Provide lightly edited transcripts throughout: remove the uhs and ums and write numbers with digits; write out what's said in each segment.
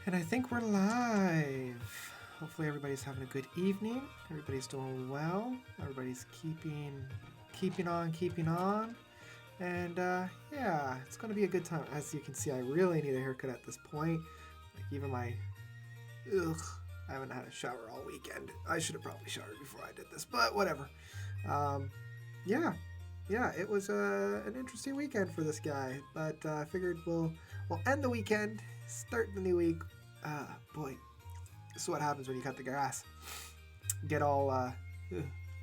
And I think we're live. Hopefully everybody's having a good evening. Everybody's doing well. Everybody's keeping on. And yeah, it's going to be a good time. As you can see, I really need a haircut at this point. Like even my, ugh, I haven't had a shower all weekend. I should have probably showered before I did this, but whatever. Um, yeah, yeah, it was an interesting weekend for this guy, but I figured we'll end the weekend, start the new week. Boy, this is what happens when you cut the grass. Get all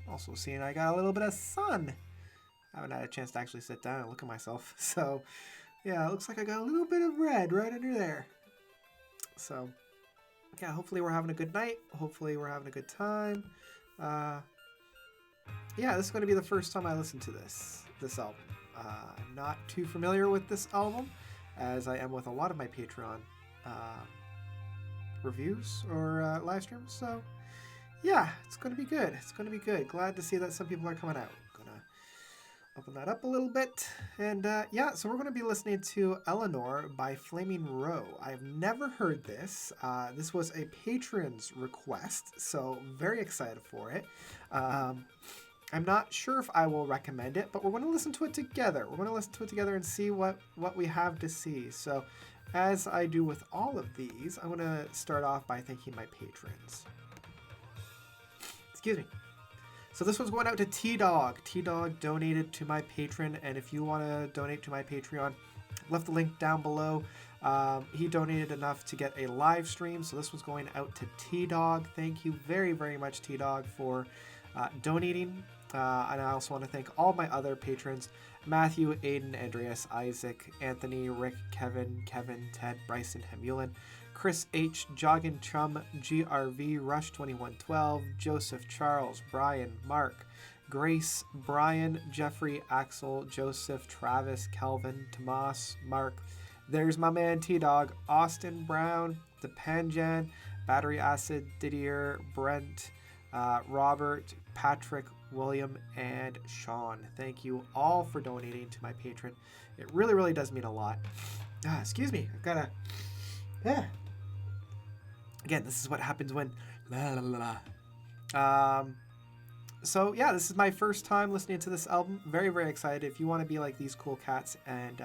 also seeing I got a little bit of sun. I haven't had a chance to actually sit down and look at myself. So yeah, it looks like I got a little bit of red right under there. So yeah, hopefully we're having a good night. Hopefully we're having a good time. Yeah, this is going to be the first time I listen to this album. I'm not too familiar with this album, as I am with a lot of my Patreon reviews or live streams. So yeah, it's going to be good. It's going to be good. Glad to see that some people are coming out. Gonna open that up a little bit. And yeah, so we're going to be listening to Elinoire by Flaming Row. I've never heard this. This was a patron's request, so very excited for it. I'm not sure if I will recommend it, but we're going to listen to it together. We're going to listen to it together and see what we have to see. So as I do with all of these, I'm going to start off by thanking my patrons. Excuse me. So this one's going out to T-Dog. T-Dog donated to my patron, and if you want to donate to my Patreon, left the link down below. He donated enough to get a live stream, so this was going out to T-Dog. Thank you very, very much, T-Dog, for donating. And I also want to thank all my other patrons: Matthew, Aiden, Andreas, Isaac, Anthony, Rick, Kevin, Ted, Bryson, Hemulin, Chris H, Joggin Chum, GRV, Rush 2112, Joseph, Charles, Brian, Mark, Grace, Brian, Jeffrey, Axel, Joseph, Travis, Kelvin, Tomas, Mark. There's my man T-Dog, Austin Brown, The Panjan, Battery Acid, Didier, Brent, Robert, Patrick, William, and Sean. Thank you all for donating to my patron. It really, really does mean a lot. Excuse me. I've got to... Yeah. Again, this is what happens when... So, yeah, this is my first time listening to this album. Very, very excited. If you want to be like these cool cats and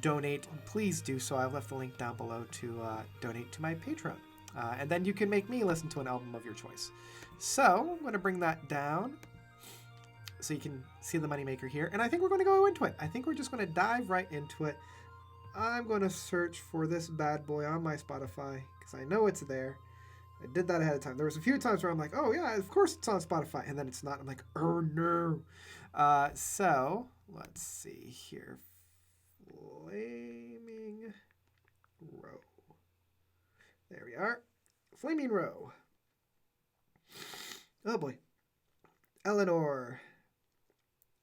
donate, please do so. I've left the link down below to donate to my Patreon. And then you can make me listen to an album of your choice. So I'm going to bring that down so you can see the moneymaker here. And I think we're going to go into it. I think we're just going to dive right into it. I'm going to search for this bad boy on my Spotify because I know it's there. I did that ahead of time. There was a few times where I'm like, oh yeah, of course it's on Spotify. And then it's not. I'm like, oh no. So let's see here. Flaming Row. There we are. Flaming Row. Oh boy. Elinoire.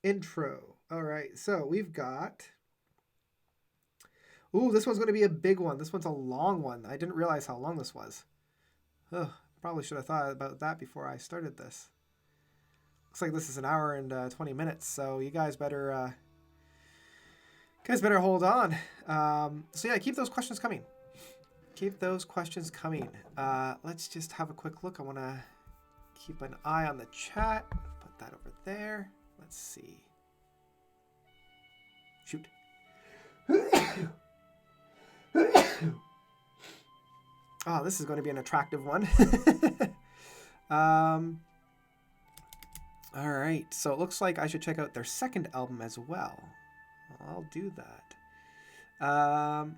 Intro. All right. So we've got... Ooh, this one's going to be a big one. This one's a long one. I didn't realize how long this was. Ugh, probably should have thought about that before I started this. Looks like this is an hour and 20 minutes, so you guys better hold on. So yeah, keep those questions coming. Keep those questions coming. Let's just have a quick look. I want to keep an eye on the chat. Put that over there. Let's see. Shoot. Oh, this is going to be an attractive one. All right. So it looks like I should check out their second album as well. I'll do that. All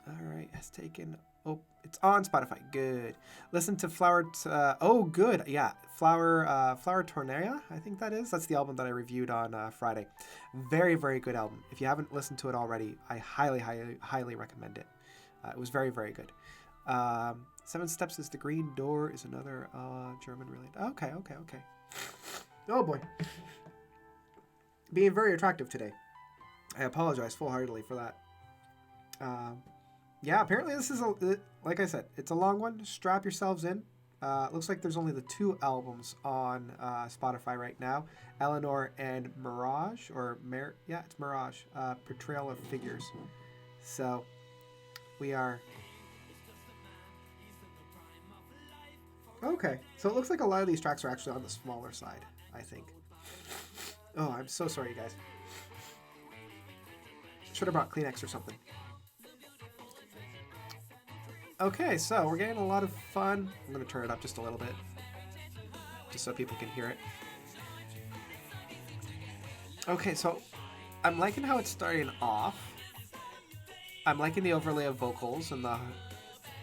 right. Has taken... Oh, it's on Spotify. Good. Listen to Flower... oh, good. Yeah. Flower Tornea, I think that is. That's the album that I reviewed on Friday. Very, very good album. If you haven't listened to it already, I highly, highly, highly recommend it. It was very, very good. 7 Steps is the Green Door is another German related. Okay. Oh, boy. Being very attractive today. I apologize full-heartedly for that. Yeah, apparently this is, like I said, it's a long one. Strap yourselves in. Looks like there's only the 2 albums on Spotify right now. Elinoire and Mirage, it's Mirage, Portrayal of Figures. So we are Okay, so it looks like a lot of these tracks are actually on the smaller side, I think. Oh, I'm so sorry, you guys. Should have brought Kleenex or something. Okay, so we're getting a lot of fun. I'm going to turn it up just a little bit, just so people can hear it. Okay, so I'm liking how it's starting off. I'm liking the overlay of vocals and the...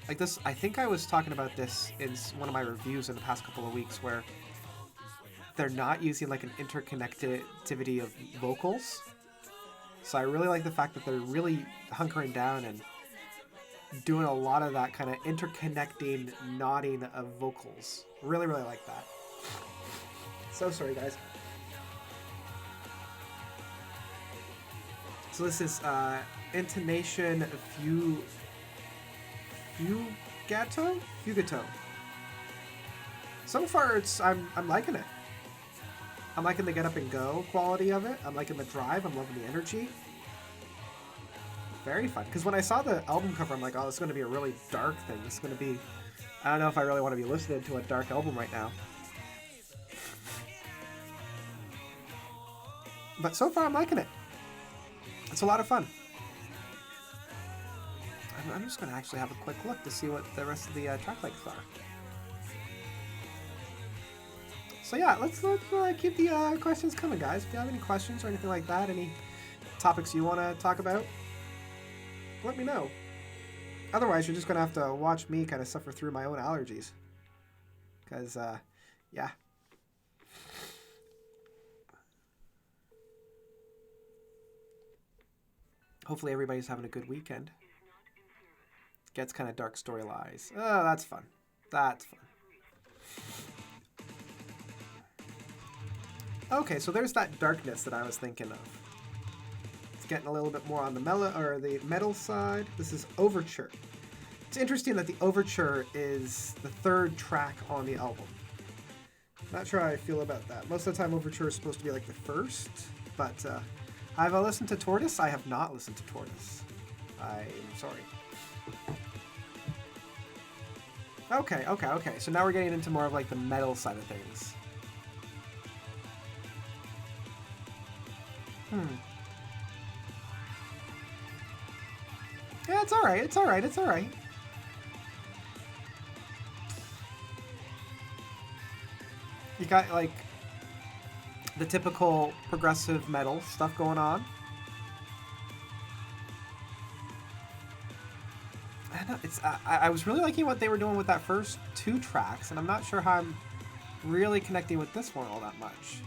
Like this, I think I was talking about this in one of my reviews in the past couple of weeks, where they're not using like an interconnectivity of vocals. So I really like the fact that they're really hunkering down and doing a lot of that kind of interconnecting nodding of vocals. Really, really like that. So sorry, guys. So this is intonation fugato. So far, I'm liking it. I'm liking the get up and go quality of it. I'm liking the drive. I'm loving the energy. Very fun. Because when I saw the album cover, I'm like, oh, this is going to be a really dark thing. This is going to be... I don't know if I really want to be listening to a dark album right now. But so far, I'm liking it. It's a lot of fun. I'm just going to actually have a quick look to see what the rest of the track lengths are. So yeah, let's keep the questions coming, guys. If you have any questions or anything like that, any topics you want to talk about, let me know. Otherwise, you're just going to have to watch me kind of suffer through my own allergies. Because, yeah. Hopefully everybody's having a good weekend. Gets kind of dark storylines. Oh, that's fun. That's fun. Okay, so there's that darkness that I was thinking of. It's getting a little bit more on the metal side. This is Overture. It's interesting that the Overture is the third track on the album. Not sure how I feel about that. Most of the time, Overture is supposed to be like the first, but have I listened to Tortoise? I have not listened to Tortoise. I'm sorry. Okay. So now we're getting into more of like the metal side of things. Yeah, it's alright. You got like the typical progressive metal stuff going on. I was really liking what they were doing with that first two tracks, and I'm not sure how I'm really connecting with this one all that much.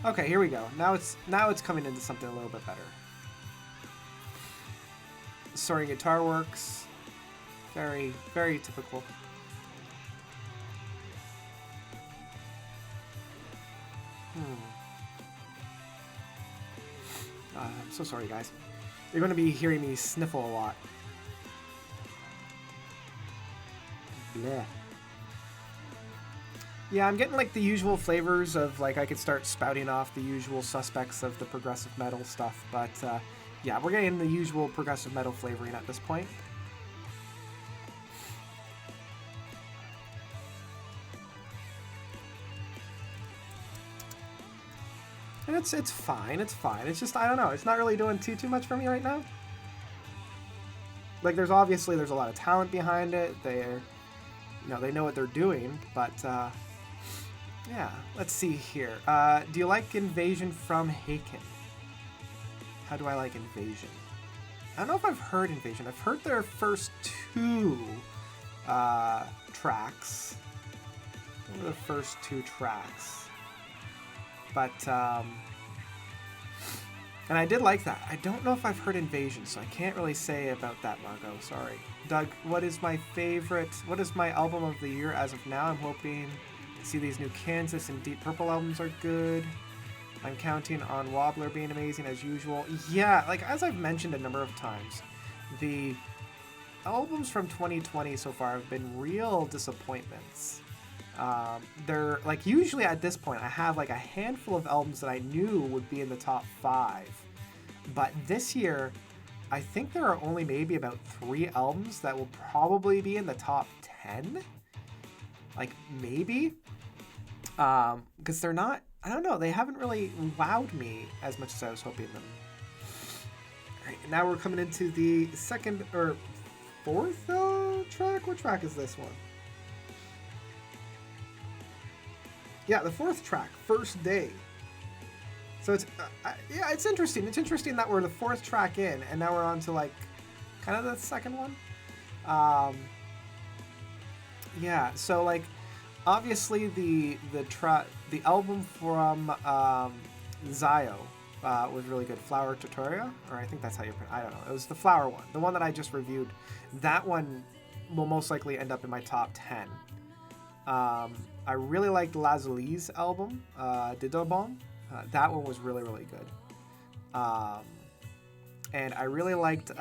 Okay, here we go. Now it's coming into something a little bit better. Soaring guitar works. Very, very typical. I'm so sorry, guys. You're going to be hearing me sniffle a lot. Bleh. Yeah, I'm getting like the usual flavors of like I could start spouting off the usual suspects of the progressive metal stuff, but yeah, we're getting the usual progressive metal flavoring at this point. And it's fine. It's just, I don't know. It's not really doing too much for me right now. Like, there's a lot of talent behind it. They know what they're doing. But, yeah. Let's see here. Do you like Invasion from Haken? How do I like Invasion? I don't know if I've heard Invasion. I've heard their first two tracks. What were the first two tracks? But, and I did like that. I don't know if I've heard Invasion, so I can't really say about that, Margot. Sorry. Doug, what is my album of the year as of now? I'm hoping to see these new Kansas and Deep Purple albums are good. I'm counting on Wobbler being amazing as usual. Yeah, like, as I've mentioned a number of times, the albums from 2020 so far have been real disappointments. They're like, usually at this point I have like a handful of albums that I knew would be in the top 5, but this year I think there are only maybe about 3 albums that will probably be in the top 10. Like, maybe. Because they're not, I don't know, they haven't really wowed me as much as I was hoping them. All right, now we're coming into the second or fourth track. What track is this one? Yeah, the fourth track, First Day. So it's, yeah, it's interesting. It's interesting that we're the fourth track in, and now we're on to like, kind of the second one. Yeah, so like, obviously the album from Zio was really good. Flower Tutoria, or I think that's how you pronounce it. I don't know. It was the flower one, the one that I just reviewed. That one will most likely end up in my top 10. I really liked Lazuli's album, Didobon. That one was really, really good. And I really liked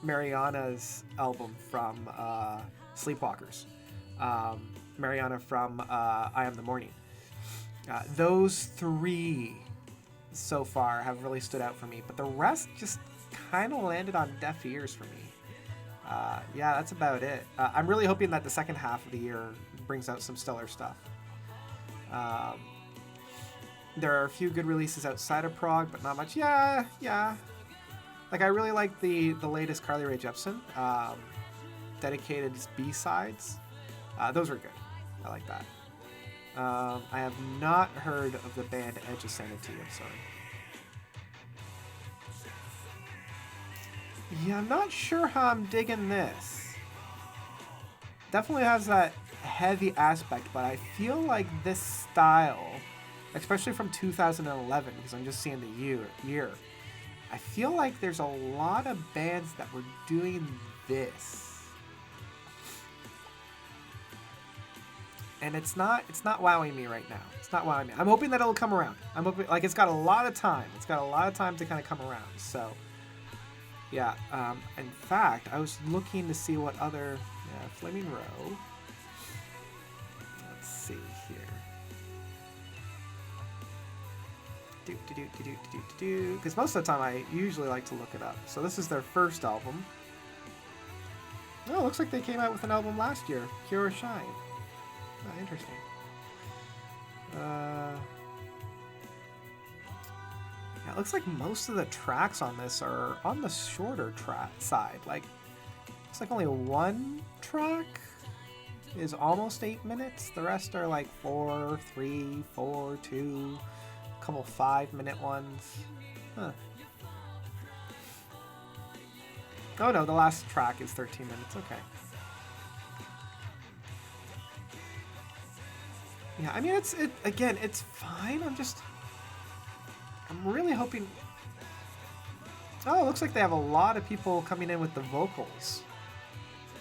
Mariana's album from Sleepwalkers. Mariana from I Am the Morning. Those three so far have really stood out for me, but the rest just kind of landed on deaf ears for me. Yeah, that's about it. I'm really hoping that the second half of the year brings out some stellar stuff. There are a few good releases outside of Prague, but not much. Yeah. Like, I really like the latest Carly Rae Jepsen dedicated B-sides. Those are good. I like that. I have not heard of the band Edge of Sanity. I'm sorry. Yeah, I'm not sure how I'm digging this. Definitely has that heavy aspect, but I feel like this style, especially from 2011, because I'm just seeing the year, I feel like there's a lot of bands that were doing this. And it's not wowing me right now. It's not wowing me. I'm hoping that it'll come around. I'm hoping, like, it's got a lot of time. It's got a lot of time to kind of come around. So, yeah. In fact, I was looking to see what other, Flaming Row. Let's see here. Because most of the time I usually like to look it up. So this is their first album. Oh, it looks like they came out with an album last year, Cure or Shine. Oh, interesting. Yeah, it looks like most of the tracks on this are on the shorter side. Like, it's like only one track is almost 8 minutes. The rest are like 4, 3, 4, 2, a couple 5-minute ones. Huh. Oh no, the last track is 13 minutes. Okay. Yeah, I mean, it's fine. I'm really hoping. Oh, it looks like they have a lot of people coming in with the vocals.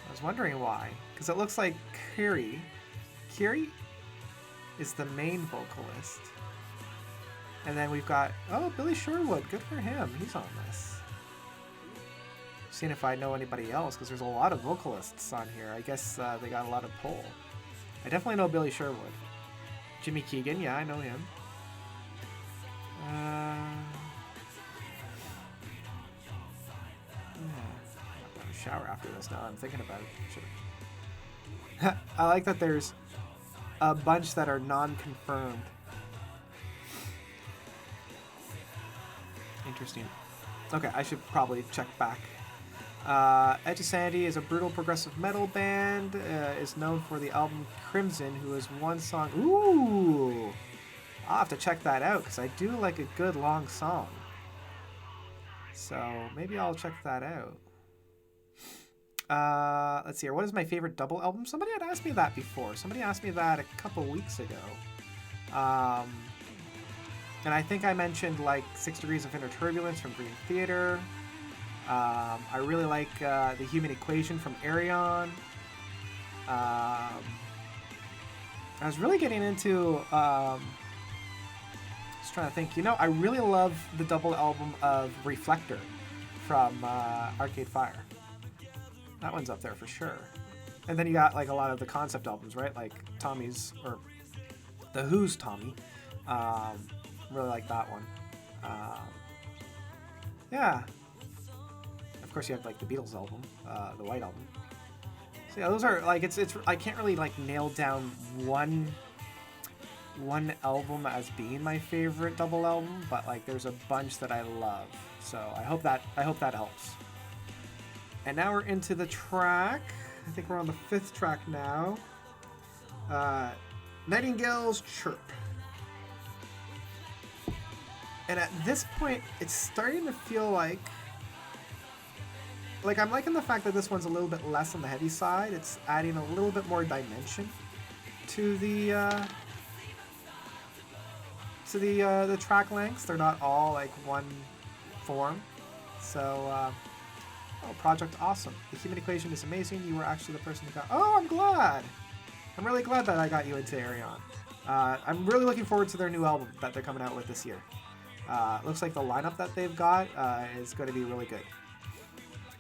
I was wondering why, because it looks like Kiri is the main vocalist, and then we've got Billy Sherwood. Good for him. He's on this. Seeing if I know anybody else, because there's a lot of vocalists on here. I guess they got a lot of pull. I definitely know Billy Sherwood. Jimmy Keegan, yeah, I know him. I'm gonna shower after this now. I'm thinking about it. I like that there's a bunch that are non-confirmed. Interesting. Okay, I should probably check back. Edge of Sanity is a brutal progressive metal band. Is known for the album Crimson, who has one song. Ooh! I'll have to check that out, because I do like a good long song. So maybe I'll check that out. Let's see here. What is my favorite double album? Somebody had asked me that before. Somebody asked me that a couple weeks ago. And I think I mentioned like 6 Degrees of Inner Turbulence from Green Theater. I really like The Human Equation from Arion. I was really getting into, just trying to think, I really love the double album of Reflector from Arcade Fire. That one's up there for sure. And then you got like a lot of the concept albums, right? Like Tommy's, or The Who's Tommy. Really like that one. Yeah. Of course, you have like the Beatles album, the White Album. So yeah, those are like it's I can't really like nail down one album as being my favorite double album, but like there's a bunch that I love. So I hope that helps. And now we're into the track. I think we're on the 5th track now. Nightingale's Chirp. And at this point, it's starting to feel like I'm liking the fact that this one's a little bit less on the heavy side. It's adding a little bit more dimension to the track lengths. They're not all like one form. So, Project Awesome. The Human Equation is amazing. You were actually the person who got. Oh, I'm glad. I'm really glad that I got you into Arion. I'm really looking forward to their new album that they're coming out with this year. Looks like the lineup that they've got is going to be really good.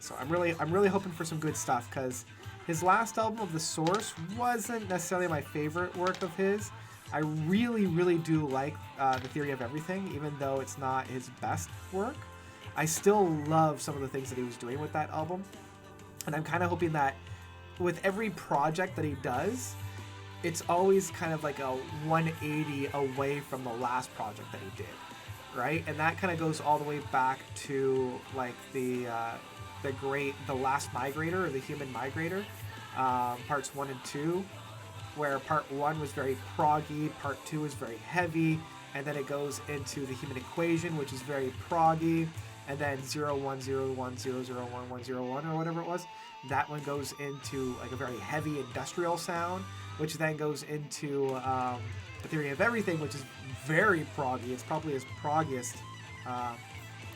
So I'm really hoping for some good stuff, because his last album of The Source wasn't necessarily my favorite work of his. I really do like The Theory of Everything, even though it's not his best work. I still love some of the things that he was doing with that album, and I'm kind of hoping that with every project that he does, it's always kind of like a 180 away from the last project that he did, right? And that kind of goes all the way back to like the Last Migrator, or the Human Migrator, parts 1 and 2, where part 1 was very proggy, part 2 was very heavy, and then it goes into the Human Equation, which is very proggy, and then 0101001101 or whatever it was, that one goes into like a very heavy industrial sound, which then goes into The Theory of Everything, which is very proggy. It's probably his proggiest.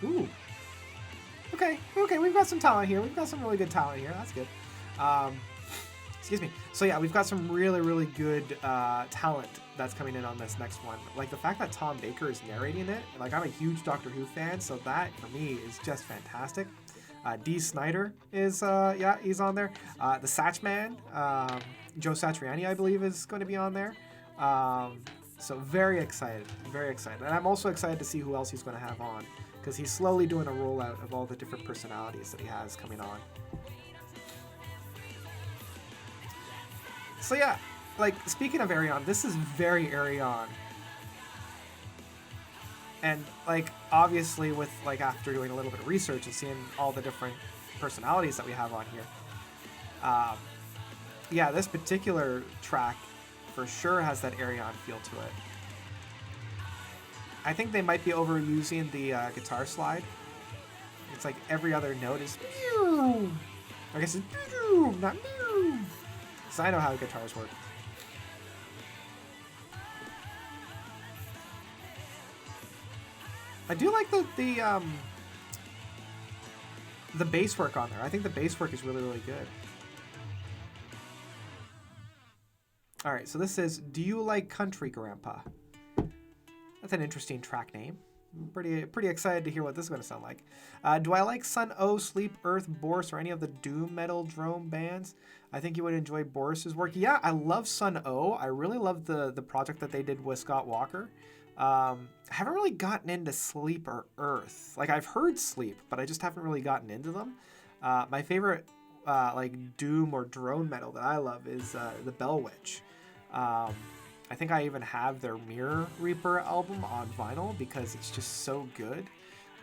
Ooh. Okay, we've got some talent here. We've got some really good talent here. That's good. Excuse me. So yeah, we've got some really good talent that's coming in on this next one. Like the fact that Tom Baker is narrating it. Like I'm a huge Doctor Who fan, so that for me is just fantastic. Dee Snider is he's on there. The Satchman, Joe Satriani, I believe, is going to be on there. So very excited. And I'm also excited to see who else he's going to have on, because he's slowly doing a rollout of all the different personalities that he has coming on. So yeah, like speaking of Arion, this is very Arion. And like obviously with like after doing a little bit of research and seeing all the different personalities that we have on here, yeah, this particular track for sure has that Arion feel to it. I think they might be overusing the guitar slide. It's like every other note is pew. I guess it's pew, not pew. So I know how guitars work. I do like the bass work on there. I think the bass work is really good. All right, so this is Do You Like Country, Grandpa? That's an interesting track name. I'm pretty excited to hear what this is going to sound like. Do I like Sun O, Sleep, Earth, Boris, or any of the doom metal drone bands? I think you would enjoy Boris's work. Yeah, I love Sun O. I really love the project that they did with Scott Walker. I haven't really gotten into Sleep or Earth. Like I've heard Sleep, but I just haven't really gotten into them. My favorite like doom or drone metal that I love is the Bell Witch. I think I even have their Mirror Reaper album on vinyl because it's just so good.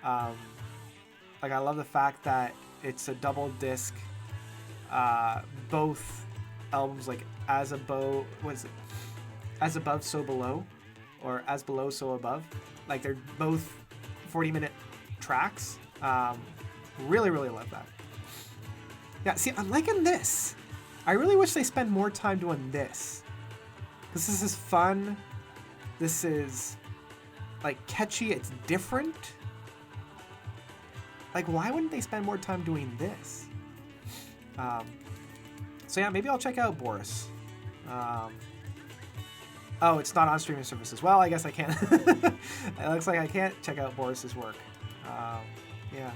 Like I love the fact that it's a double disc. Both albums, like As Above, As Above, So Below, or As Below, So Above. Like they're both 40-minute tracks. Really love that. Yeah, see, I'm liking this. I really wish they spend more time doing this. This is fun. This is like catchy. It's different. Like, why wouldn't they spend more time doing this? So yeah, maybe I'll check out Boris. Oh, it's not on streaming services. Well, I guess I can't. It looks like I can't check out Boris's work. Yeah.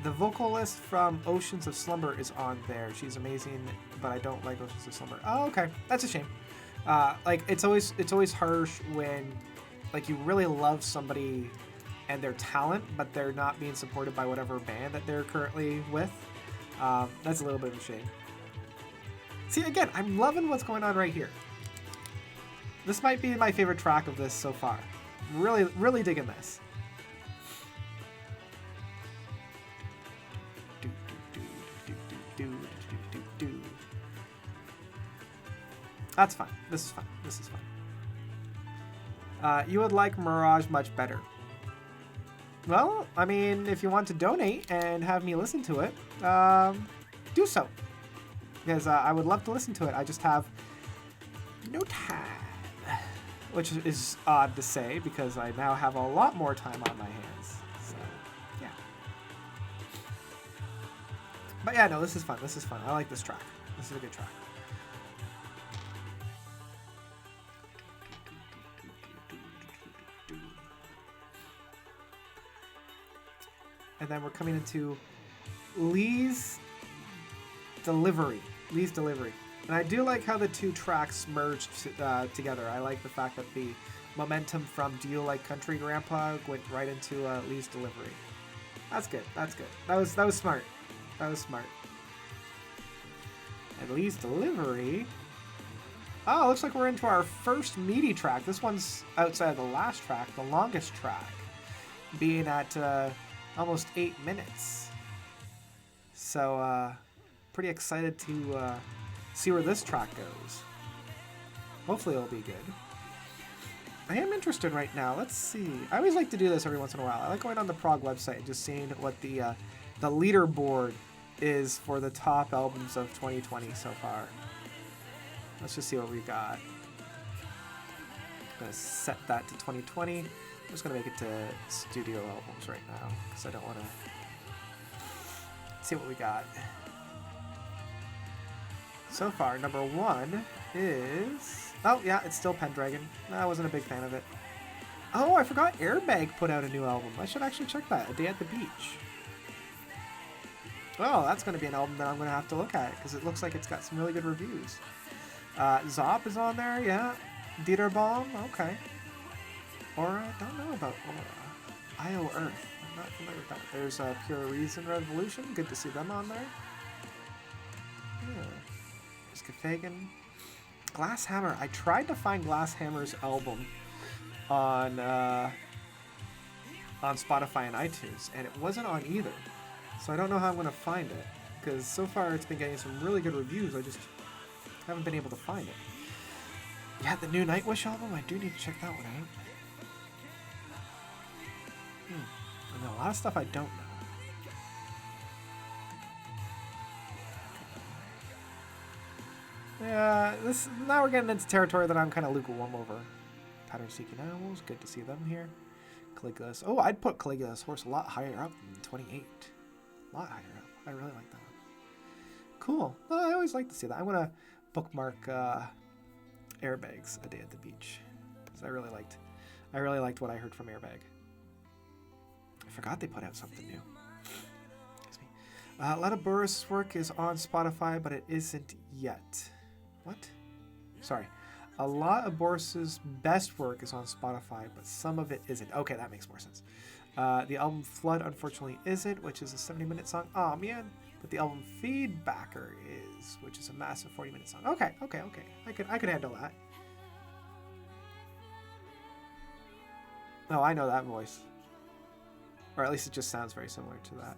The vocalist from Oceans of Slumber is on there. She's amazing, but I don't like Oceans of Slumber. Oh, okay. That's a shame. Like it's always harsh when like you really love somebody and their talent, but they're not being supported by whatever band that they're currently with. That's a little bit of a shame. See, again, I'm loving what's going on right here. This might be my favorite track of this so far. Really, really digging this. That's fun. This is fun. This is fun. You would like Mirage much better. Well, I mean, if you want to donate and have me listen to it, do so. Because I would love to listen to it. I just have no time. Which is odd to say because I now have a lot more time on my hands. So, yeah. But yeah, no, this is fun. This is fun. I like this track. This is a good track. And then we're coming into Lee's Delivery. Lee's Delivery. And I do like how the two tracks merged together. I like the fact that the momentum from Do You Like Country Grandpa went right into Lee's Delivery. That's good. That's good. That was smart. That was smart. And Lee's Delivery. Oh, it looks like we're into our first meaty track. This one's outside of the last track, the longest track, being at almost 8 minutes. So, pretty excited to see where this track goes. Hopefully it'll be good. I am interested right now. Let's see. I always like to do this every once in a while. I like going on the Prog website and just seeing what the leaderboard is for the top albums of 2020 so far. Let's just see what we got. I'm going to set that to 2020. I'm just going to make it to studio albums right now because I don't want to see what we got. So far, number 1 is... Oh, yeah, it's still Pendragon. I wasn't a big fan of it. Oh, I forgot Airbag put out a new album. I should actually check that. A Day at the Beach. Oh, that's going to be an album that I'm going to have to look at because it looks like it's got some really good reviews. Zop is on there, yeah. Dieterbaum, okay. Aura, don't know about Aura. IO Earth, I'm not familiar with that. There's Pure Reason Revolution, good to see them on there. Yeah. Fagan. Glass Hammer. I tried to find Glass Hammer's album on Spotify and iTunes, and it wasn't on either. So I don't know how I'm going to find it, because so far it's been getting some really good reviews. I just haven't been able to find it. Yeah, the new Nightwish album. I do need to check that one out. And a lot of stuff I don't know. Yeah, now we're getting into territory that I'm kind of lukewarm over. Pattern Seeking Animals, good to see them here. Caligula's. Oh, I'd put Caligula's Horse a lot higher up than 28. A lot higher up. I really like that one. Cool. Well, I always like to see that. I'm gonna bookmark Airbags, A Day at the Beach, because I really liked what I heard from Airbag. I forgot they put out something new. Excuse me. A lot of Boris' work is on Spotify, but it isn't yet. What? Sorry. A lot of Boris's best work is on Spotify, but some of it isn't. Okay, that makes more sense. The album Flood, unfortunately, isn't, which is a 70-minute song. Oh, man. But the album Feedbacker is, which is a massive 40-minute song. Okay. I could handle that. Oh, I know that voice. Or at least it just sounds very similar to that.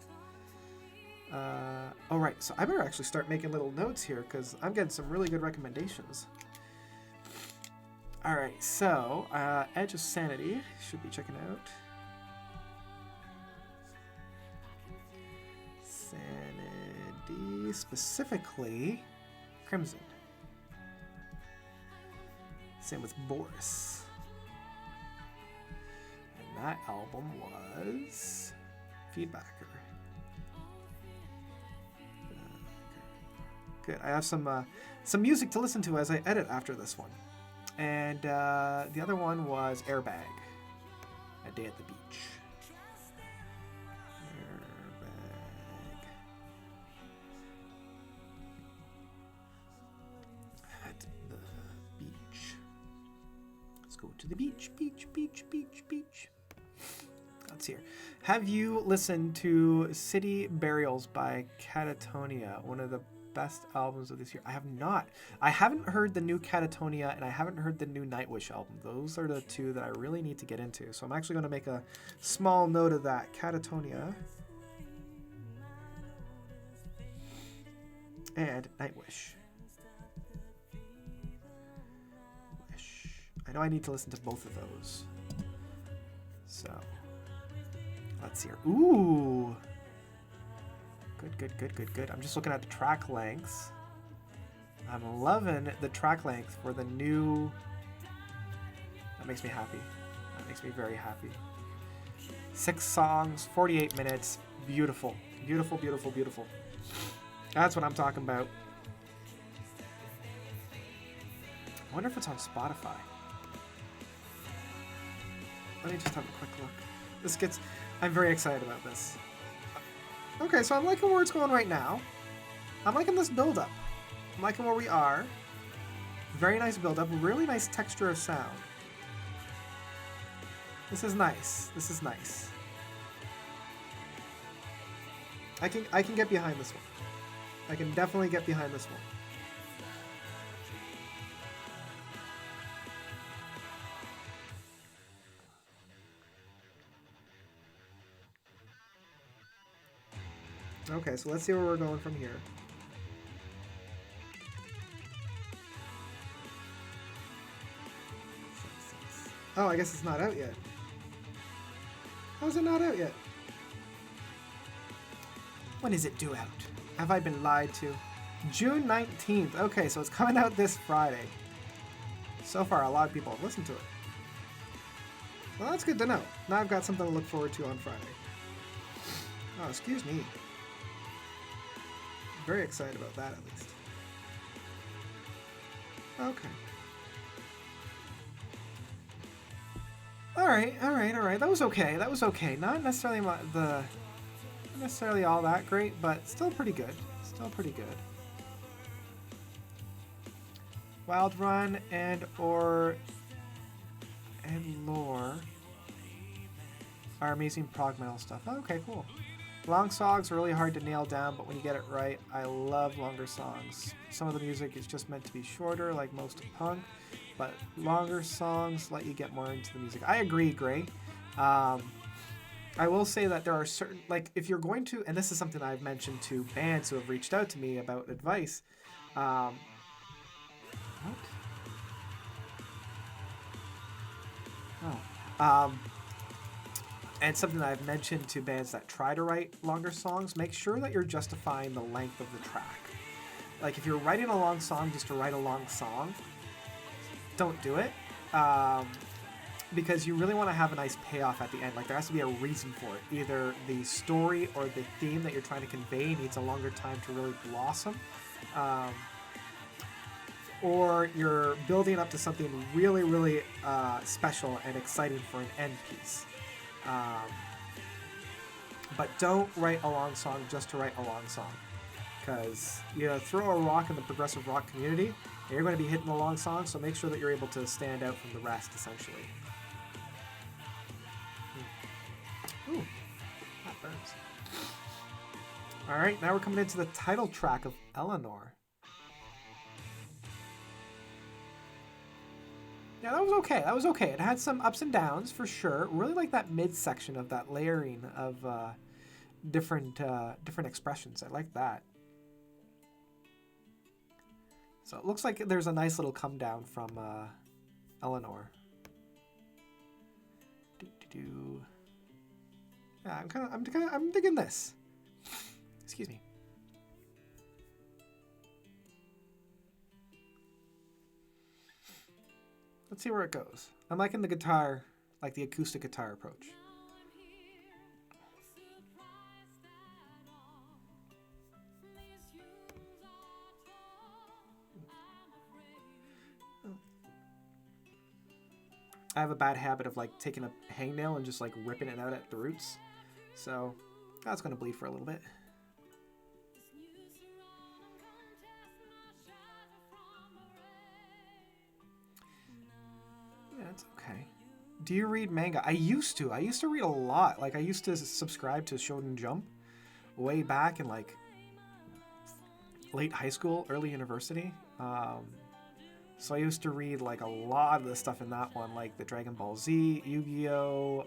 All right, so I better actually start making little notes here because I'm getting some really good recommendations. All right, so Edge of Sanity should be checking out. Sanity, specifically Crimson. Same with Boris. And that album was Feedbacker. Good. I have some music to listen to as I edit after this one. And the other one was Airbag, A Day at the Beach. Airbag. At the beach. Let's go to the beach, beach. Let's see here. Have you listened to City Burials by Catatonia, one of the best albums of this year. I have not. I haven't heard the new Catatonia, and I haven't heard the new Nightwish album. Those are the two that I really need to get into. So I'm actually going to make a small note of that. Catatonia and Nightwish. I know I need to listen to both of those. So let's hear. Ooh. Good. I'm just looking at the track lengths. I'm loving the track length for the new. That makes me happy. That makes me very happy. 6 songs, 48 minutes. Beautiful. Beautiful. That's what I'm talking about. I wonder if it's on Spotify. Let me just have a quick look. I'm very excited about this. Okay, so I'm liking where it's going right now. I'm liking this build-up. I'm liking where we are. Very nice build-up. Really nice texture of sound. This is nice. I can get behind this one. I can definitely get behind this one. Okay, so let's see where we're going from here. Oh, I guess it's not out yet. How's it not out yet? When is it due out? Have I been lied to? June 19th. Okay, so it's coming out this Friday. So far, a lot of people have listened to it. Well, that's good to know. Now I've got something to look forward to on Friday. Oh, excuse me. Very excited about that, at least. Okay. All right. That was okay. Not necessarily not necessarily all that great, but still pretty good. Wild Run and Lore are amazing prog metal stuff. Oh, okay, cool. Long songs are really hard to nail down, but when you get it right, I love longer songs. Some of the music is just meant to be shorter, like most of punk, but longer songs let you get more into the music. I agree, Gray. I will say that there are certain, like, if you're going to, and this is something I've mentioned to bands who have reached out to me about advice. What? Oh. And something that I've mentioned to bands that try to write longer songs, make sure that you're justifying the length of the track. Like, if you're writing a long song just to write a long song, don't do it. Because you really want to have a nice payoff at the end. Like, there has to be a reason for it. Either the story or the theme that you're trying to convey needs a longer time to really blossom. Or you're building up to something really, really special and exciting for an end piece. But don't write a long song just to write a long song. Because you throw a rock in the progressive rock community, and you're going to be hitting a long song, so make sure that you're able to stand out from the rest, essentially. Ooh, that burns. Alright, now we're coming into the title track of Elinoire. Yeah, that was okay. It had some ups and downs, for sure. Really like that midsection of that layering of different expressions. I like that. So it looks like there's a nice little come down from Elinoire. Yeah, I'm digging this. Excuse me. Let's see where it goes. I'm liking the guitar, like the acoustic guitar approach. I have a bad habit of like taking a hangnail and just like ripping it out at the roots. So that's going to bleed for a little bit. Yeah, it's okay. Do you read manga? I used to read a lot. Like, I used to subscribe to Shonen Jump way back in like late high school, early university. So I used to read like a lot of the stuff in that one, like the Dragon Ball Z, Yu-Gi-Oh,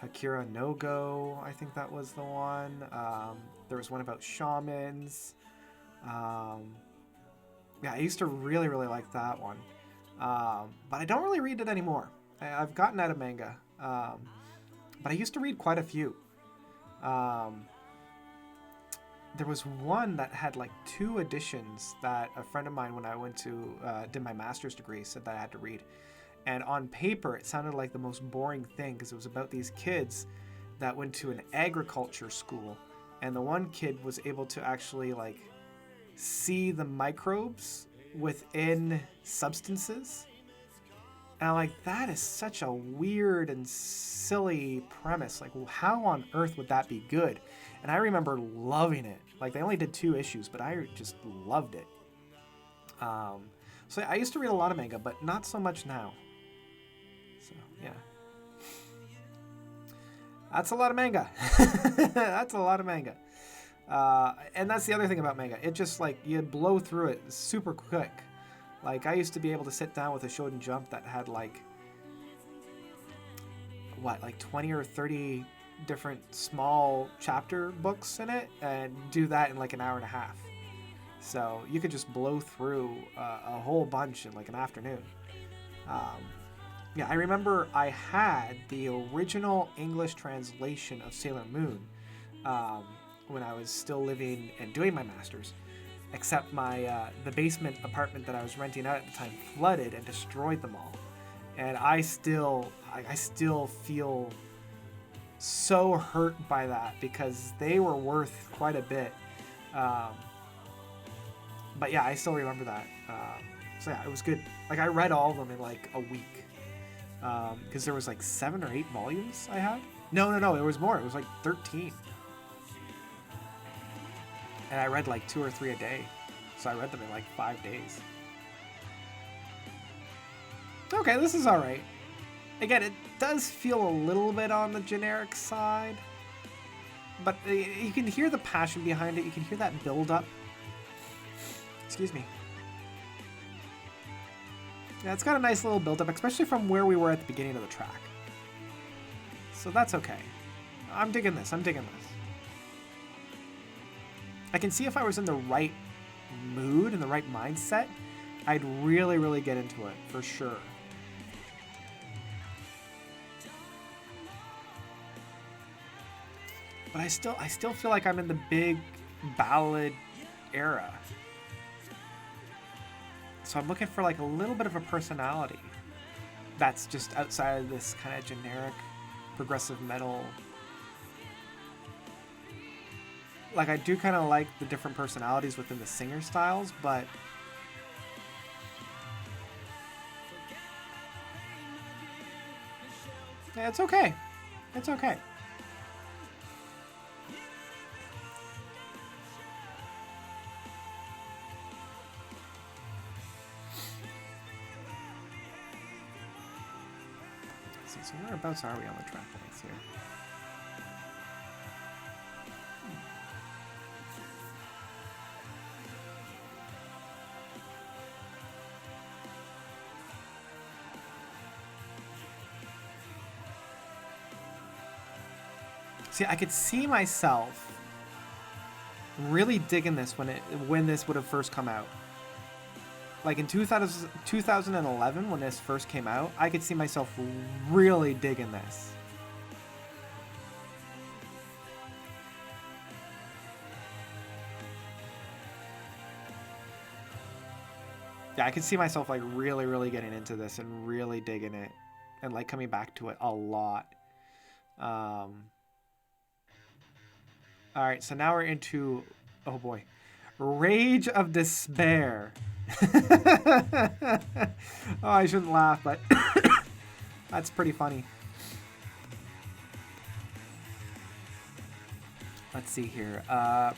Akira no Go, I think that was the one. There was one about shamans. Yeah, I used to really, really like that one. But I don't really read it anymore. I've gotten out of manga. But I used to read quite a few. There was one that had like 2 editions that a friend of mine, when I went to did my master's degree, said that I had to read. And on paper, it sounded like the most boring thing because it was about these kids that went to an agriculture school. And the one kid was able to actually like see the microbes within substances. And I'm like, that is such a weird and silly premise. Like, how on earth would that be good? And I remember loving it. Like, they only did 2 issues, but I just loved it. So I used to read a lot of manga, but not so much now. So, yeah. That's a lot of manga. That's a lot of manga. And that's the other thing about manga. It just, like, you blow through it super quick. Like, I used to be able to sit down with a Shonen Jump that had, like, like 20 or 30 different small chapter books in it and do that in, like, an hour and a half. So you could just blow through a whole bunch in, like, an afternoon. Yeah, I remember I had the original English translation of Sailor Moon when I was still living and doing my master's. Except my the basement apartment that I was renting out at the time flooded and destroyed them all, and I still feel so hurt by that because they were worth quite a bit. But yeah, I still remember that. So yeah, it was good. Like, I read all of them in like a week because there was like 7 or 8 volumes I had. No, there was more. It was like 13. And I read like 2 or 3 a day. So I read them in like 5 days. Okay, this is alright. Again, it does feel a little bit on the generic side. But you can hear the passion behind it. You can hear that build-up. Excuse me. Yeah, it's got a nice little build-up, especially from where we were at the beginning of the track. So that's okay. I'm digging this. I can see if I was in the right mood and the right mindset, I'd really, really get into it, for sure. But I still feel like I'm in the big ballad era. So I'm looking for like a little bit of a personality that's just outside of this kind of generic progressive metal. Like, I do kind of like the different personalities within the singer styles, but yeah, it's okay. It's okay. Let's see, so whereabouts are we on the track lengths here? See, I could see myself really digging this when this would have first come out. Like in 2011, when this first came out, I could see myself really digging this. Yeah, I could see myself like really, really getting into this and really digging it and like coming back to it a lot. All right, so now we're into, oh boy, Rage of Despair. Oh, I shouldn't laugh, but that's pretty funny. Let's see here.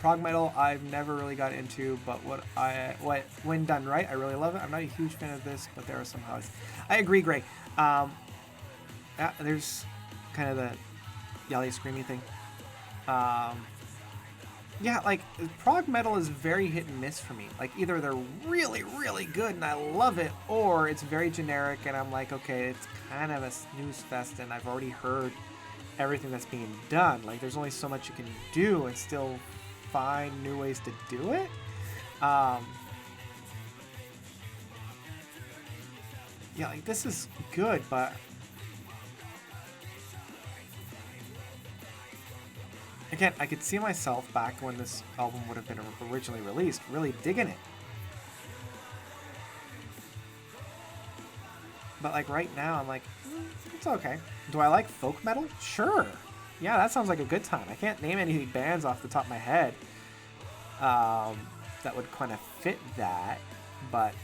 Prog metal, I've never really got into, but when done right, I really love it. I'm not a huge fan of this, but there are some highlights. I agree, Gray. Yeah, there's kind of the yelly, screamy thing. Yeah, like, prog metal is very hit and miss for me. Like, either they're really, really good and I love it, or it's very generic and I'm like, okay, it's kind of a snooze fest and I've already heard everything that's being done. Like, there's only so much you can do and still find new ways to do it. Yeah, like, this is good, but again, I could see myself back when this album would have been originally released, really digging it. But like right now, I'm like, it's okay. Do I like folk metal? Sure. Yeah, that sounds like a good time. I can't name any bands off the top of my head that would kind of fit that. But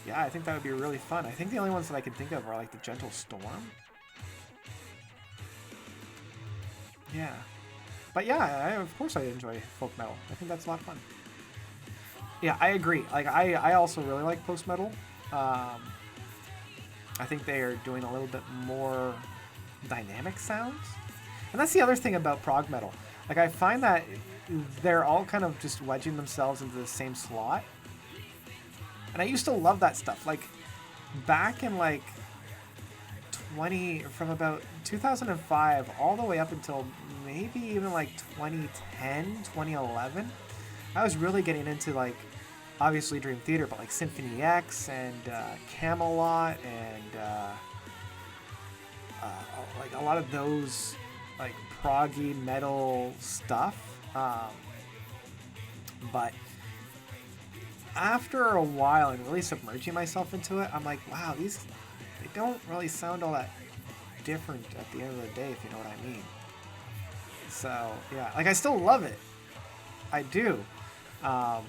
yeah, I think that would be really fun. I think the only ones that I can think of are like the Gentle Storm. Yeah. But yeah, of course I enjoy folk metal. I think that's a lot of fun. Yeah, I agree. Like I also really like post metal. I think they are doing a little bit more dynamic sounds. And that's the other thing about prog metal. Like I find that they're all kind of just wedging themselves into the same slot. And I used to love that stuff. Like back in like from about 2005 all the way up until maybe even like 2010, 2011, I was really getting into like obviously Dream Theater, but like Symphony X and Camelot and like a lot of those like proggy metal stuff. But after a while and really submerging myself into it, I'm like, wow, they don't really sound all that different at the end of the day, if you know what I mean. So yeah, like I still love it. I do. But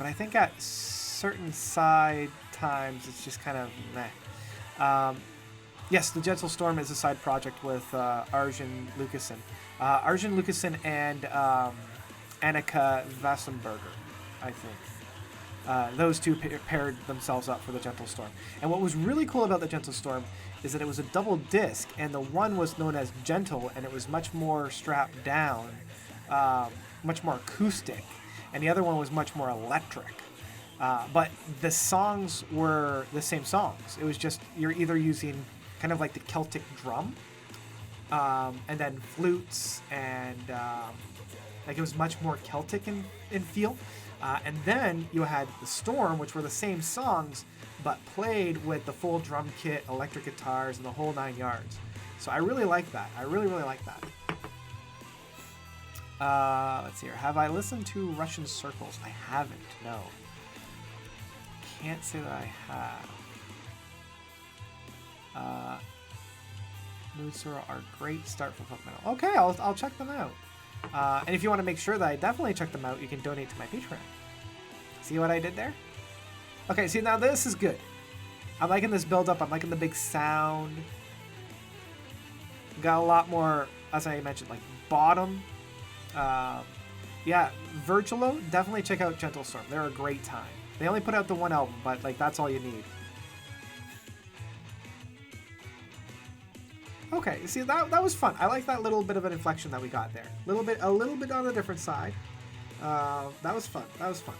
I think at certain side times, it's just kind of meh. Yes, The Gentle Storm is a side project with Arjen Lucassen. Arjen Lucassen and Annika Vassenberger, I think. Those two paired themselves up for The Gentle Storm. And what was really cool about The Gentle Storm is that it was a double disc, and the one was known as Gentle, and it was much more strapped down, much more acoustic. And the other one was much more electric. But the songs were the same songs. It was just, you're either using kind of like the Celtic drum, and then flutes, and like it was much more Celtic in feel. And then you had The Storm, which were the same songs, but played with the full drum kit, electric guitars, and the whole 9 yards. So I really like that. I really, really like that. Let's see here. Have I listened to Russian Circles? I haven't, no. Can't say that I have. Mood Swirl are great start for folk metal. Okay, I'll check them out. And if you want to make sure that I definitely check them out, you can donate to my Patreon. See what I did there? Okay, see, now this is good. I'm liking this build-up. I'm liking the big sound. Got a lot more, as I mentioned, like bottom. Yeah, Virtulo, definitely check out Gentle Storm. They're a great time. They only put out the one album, but like that's all you need. Okay, see that was fun. I like that little bit of an inflection that we got there. A little bit on the different side. That was fun. That was fun.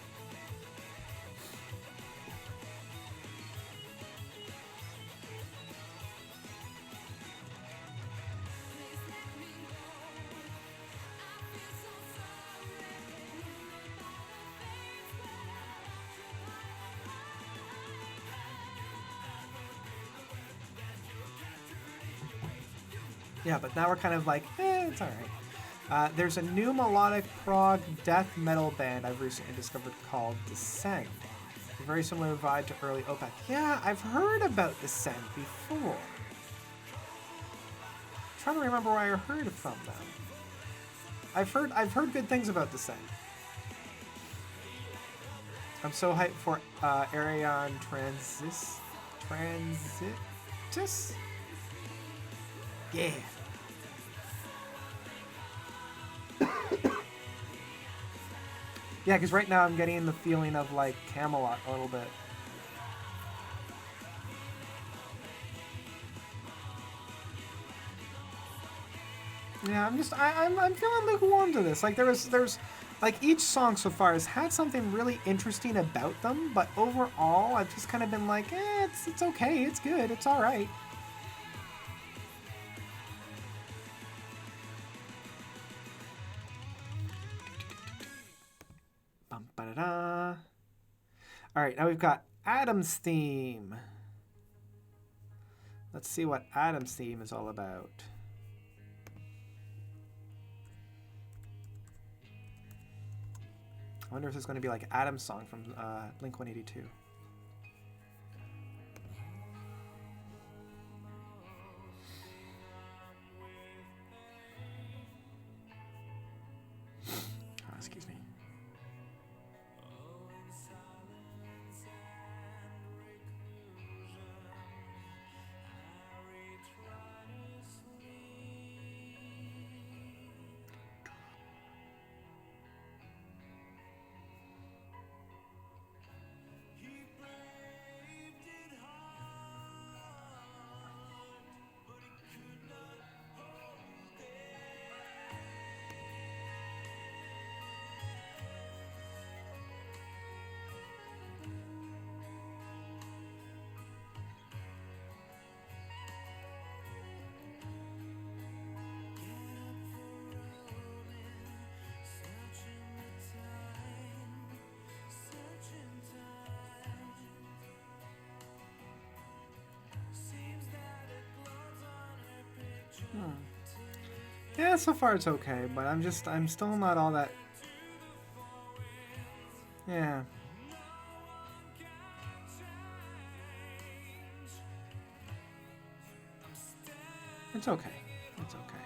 Yeah, but now we're kind of like, it's alright. There's a new melodic prog death metal band I've recently discovered called Descent. A very similar vibe to early Opeth. Yeah, I've heard about Descent before. I'm trying to remember where I heard from them. I've heard good things about Descent. I'm so hyped for Arion Transitus? Yeah. Yeah, because right now I'm getting the feeling of like Camelot a little bit. Yeah, I'm feeling lukewarm to this. Like there's like each song so far has had something really interesting about them, but overall I've just kind of been like, it's okay, it's good, it's all right. Bum, ba-da-da. All right, now we've got Adam's theme. Let's see what Adam's theme is all about. I wonder if there's going to be like Adam's song from Blink-182. Oh, excuse me. Yeah, so far it's okay, but I'm still not all that. Yeah. It's okay. It's okay.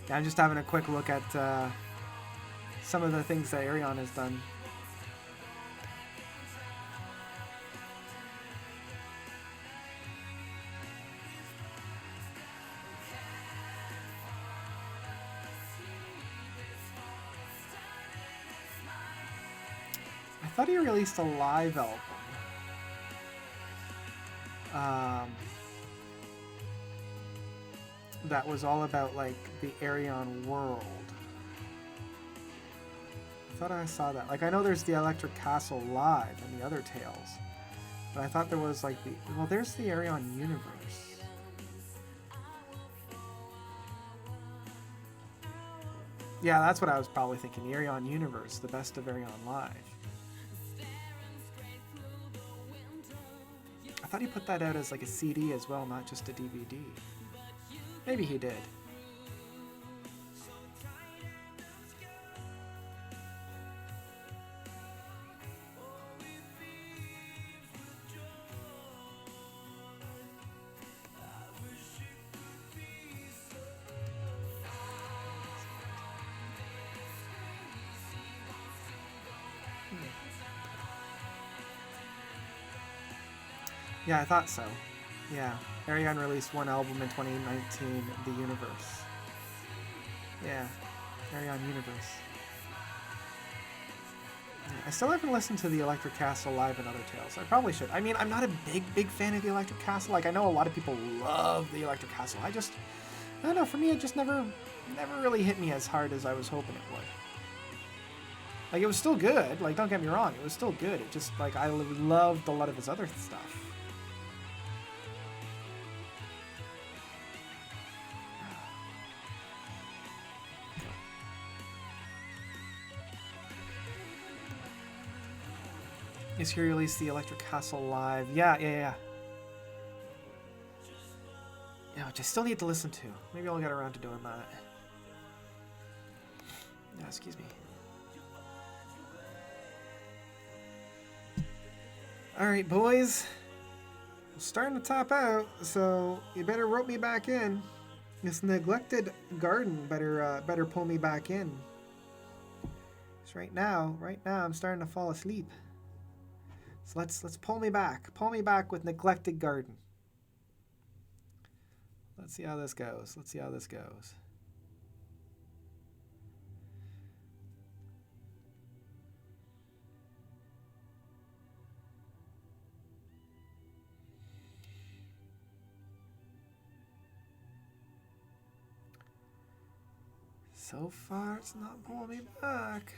Yeah, I'm just having a quick look at some of the things that Arion has done. I thought he released a live album. That was all about like the Arion world. I thought I saw that. Like I know there's the Electric Castle live and the other tales, but I thought there was like there's the Arion universe. Yeah, that's what I was probably thinking. The Arion universe, the best of Arion live. I thought he put that out as like a CD as well, not just a DVD. Maybe he did. Yeah, I thought so. Yeah. Arion released one album in 2019, The Universe. Yeah. Arion Universe. Yeah, I still haven't listened to the Electric Castle live and other tales. I probably should. I mean, I'm not a big fan of the Electric Castle. Like, I know a lot of people love the Electric Castle. I don't know, for me it just never really hit me as hard as I was hoping it would. Like, it was still good. Like, don't get me wrong. It was still good. It just, like, I loved a lot of his other stuff. Is he released the Electric Castle live? Yeah. Yeah, which I still need to listen to. Maybe I'll get around to doing that. Yeah, excuse me. Alright, boys. I'm starting to top out, so you better rope me back in. This neglected garden better pull me back in. Because right now I'm starting to fall asleep. So let's pull me back. Pull me back with neglected garden. Let's see how this goes. So far, it's not pulling me back.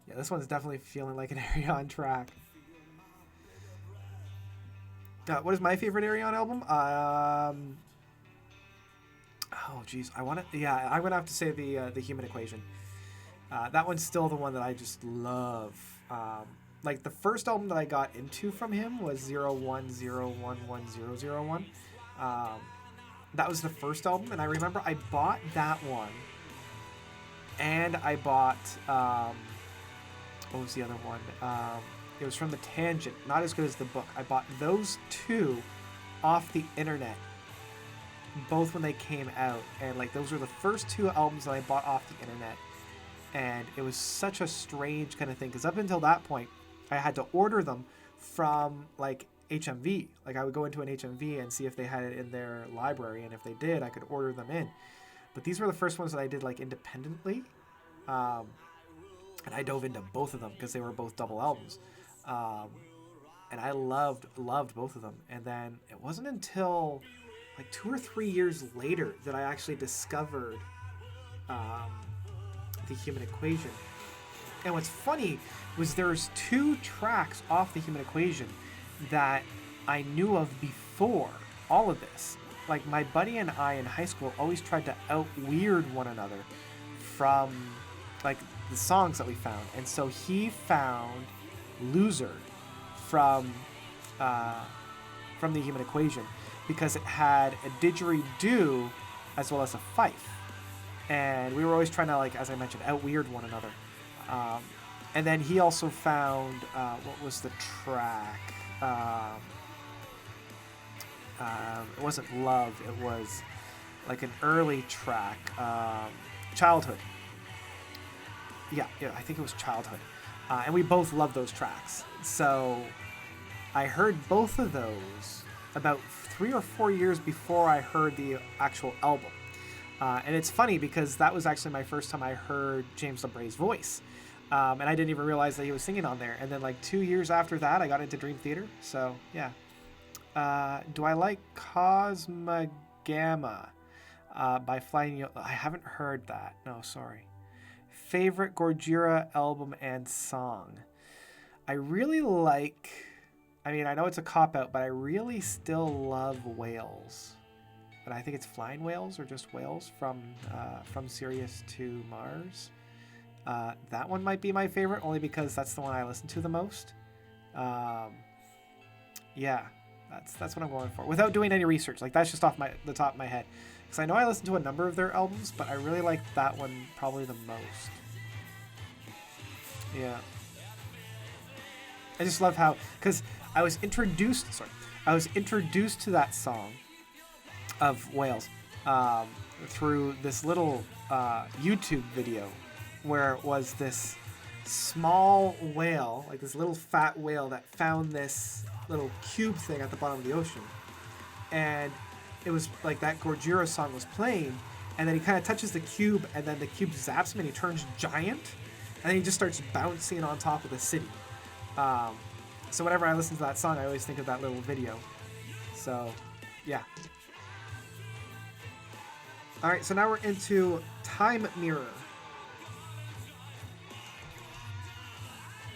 Yeah, this one's definitely feeling like an Arion track. What is my favorite Arion album? Oh, geez. I'm going to have to say the Human Equation. That one's still the one that I just love. Like, the first album that I got into from him was 01011001. That was the first album, and I remember I bought that one, and I bought, what was the other one? It was from The Tangent, not as good as the book. I bought those two off the internet, both when they came out, and like those were the first two albums that I bought off the internet, and it was such a strange kind of thing, because up until that point, I had to order them from like HMV. Like I would go into an HMV and see if they had it in their library, and if they did, I could order them in. But these were the first ones that I did like independently, and I dove into both of them because they were both double albums, and I loved both of them. And then it wasn't until like 2 or 3 years later that I actually discovered the Human Equation. And what's funny was there's 2 tracks off the Human Equation that I knew of before all of this. Like my buddy and I in high school always tried to out-weird one another from like the songs that we found. And so he found Loser from the Human Equation because it had a didgeridoo as well as a fife. And we were always trying to, like, as I mentioned, out-weird one another. And then he also found, what was the track? It wasn't Love, it was like an early track, Childhood. Yeah, I think it was Childhood. And we both loved those tracks. So I heard both of those about 3 or 4 years before I heard the actual album. And it's funny because that was actually my first time I heard James LeBray's voice. And I didn't even realize that he was singing on there. And then like 2 years after that, I got into Dream Theater. So, yeah. Do I like Cosmogama by Flying Yo? I haven't heard that. No, sorry. Favorite Gojira album and song? I really like... I mean, I know it's a cop-out, but I really still love Whales. But I think it's Flying Whales or just Whales from Sirius to Mars. That one might be my favorite, only because that's the one I listen to the most. Yeah, that's what I'm going for. Without doing any research, like that's just off the top of my head. Because I know I listen to a number of their albums, but I really like that one probably the most. Yeah. I just love how, because I was introduced to that song of Whales through this little YouTube video where it was this small whale, like this little fat whale that found this little cube thing at the bottom of the ocean. And it was like that Gojira song was playing, and then he kind of touches the cube, and then the cube zaps him and he turns giant, and then he just starts bouncing on top of the city. So whenever I listen to that song, I always think of that little video. So, yeah. Alright, so now we're into Time Mirror.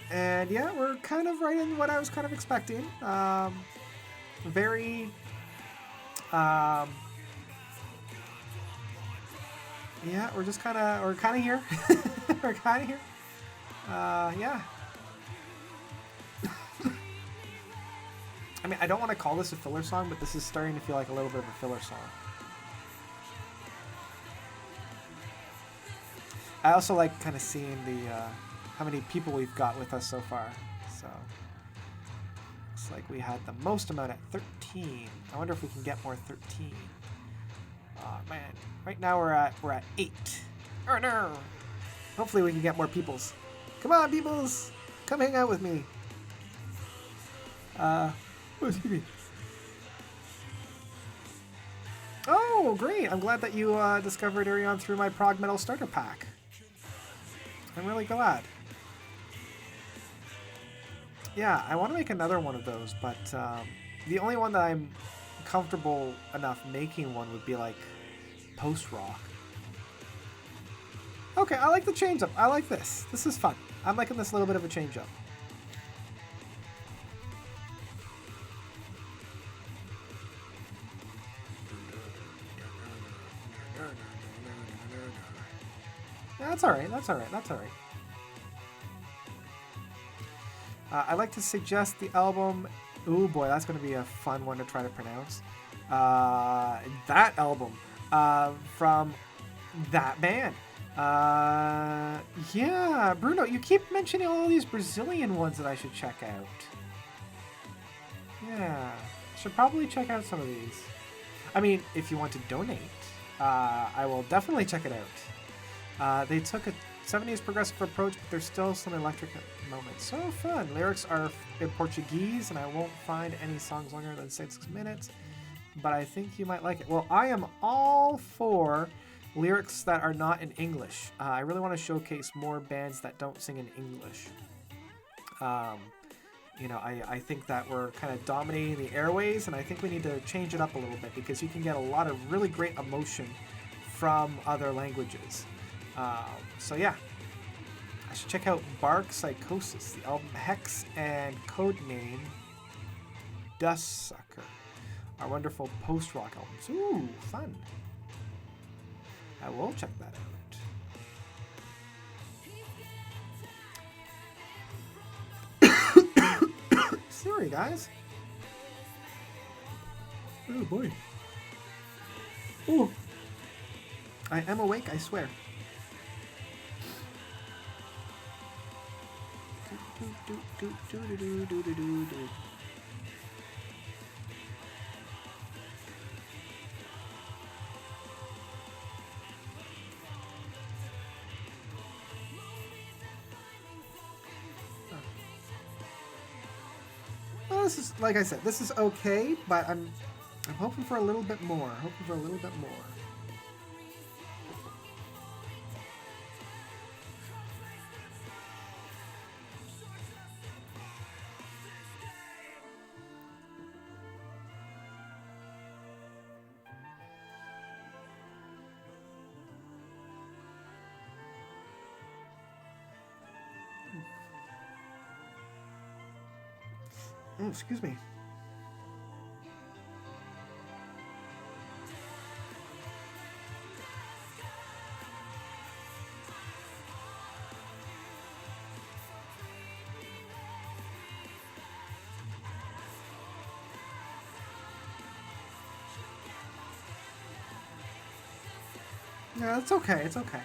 And yeah, we're kind of right in what I was kind of expecting. Very... yeah, we're kind of here. We're kind of here. Yeah. I mean, I don't want to call this a filler song, but this is starting to feel like a little bit of a filler song. I also like kind of seeing the how many people we've got with us so far. So looks like we had the most amount at 13. I wonder if we can get more 13. Oh man, right now we're at 8. Oh no! Hopefully we can get more peoples. Come on, peoples, come hang out with me. Excuse me. Oh, great! I'm glad that you discovered Arion through my prog metal starter pack. I'm really glad. Yeah, I want to make another one of those, but the only one that I'm comfortable enough making one would be like post-rock. Okay, I like the change-up. I like this. This is fun. I'm liking this little bit of a change-up. Yeah, that's all right. That's all right. That's all right. I'd like to suggest the album. Oh boy, that's going to be a fun one to try to pronounce. That album from that band. Yeah, Bruno, you keep mentioning all these Brazilian ones that I should check out. Yeah, should probably check out some of these. I mean, if you want to donate, I will definitely check it out. They took a 70s progressive approach, but there's still some electric moments. So fun. Lyrics are in Portuguese, and I won't find any songs longer than 6 minutes, but I think you might like it. Well, I am all for lyrics that are not in English. I really want to showcase more bands that don't sing in English. You know, I think that we're kind of dominating the airways, and I think we need to change it up a little bit because you can get a lot of really great emotion from other languages. So yeah, I should check out Bark Psychosis, the album Hex, and codename Dust Sucker, our wonderful post-rock albums. Ooh, fun. I will check that out. Sorry, guys. Oh boy. Ooh. I am awake, I swear. Well, this is, like I said, this is okay, but I'm hoping for a little bit more. Hoping for a little bit more. Oh, excuse me. Yeah, it's okay. It's okay.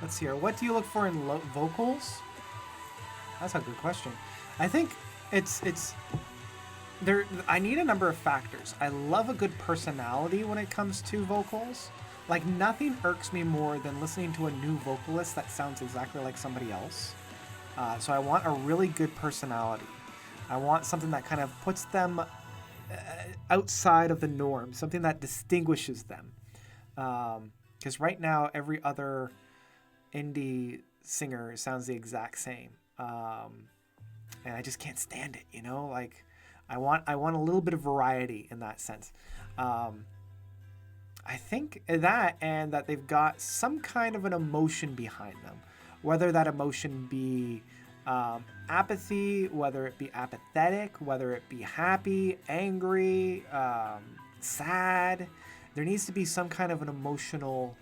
Let's see here. What do you look for in vocals? That's a good question. I think it's there. I need a number of factors. I love a good personality when it comes to vocals. Like, nothing irks me more than listening to a new vocalist that sounds exactly like somebody else. So I want a really good personality. I want something that kind of puts them outside of the norm, something that distinguishes them. Because right now, every other indie singer sounds the exact same. And I just can't stand it, you know? Like, I want a little bit of variety in that sense. I think that, and that they've got some kind of an emotion behind them. Whether that emotion be apathy, whether it be apathetic, whether it be happy, angry, sad. There needs to be some kind of an emotional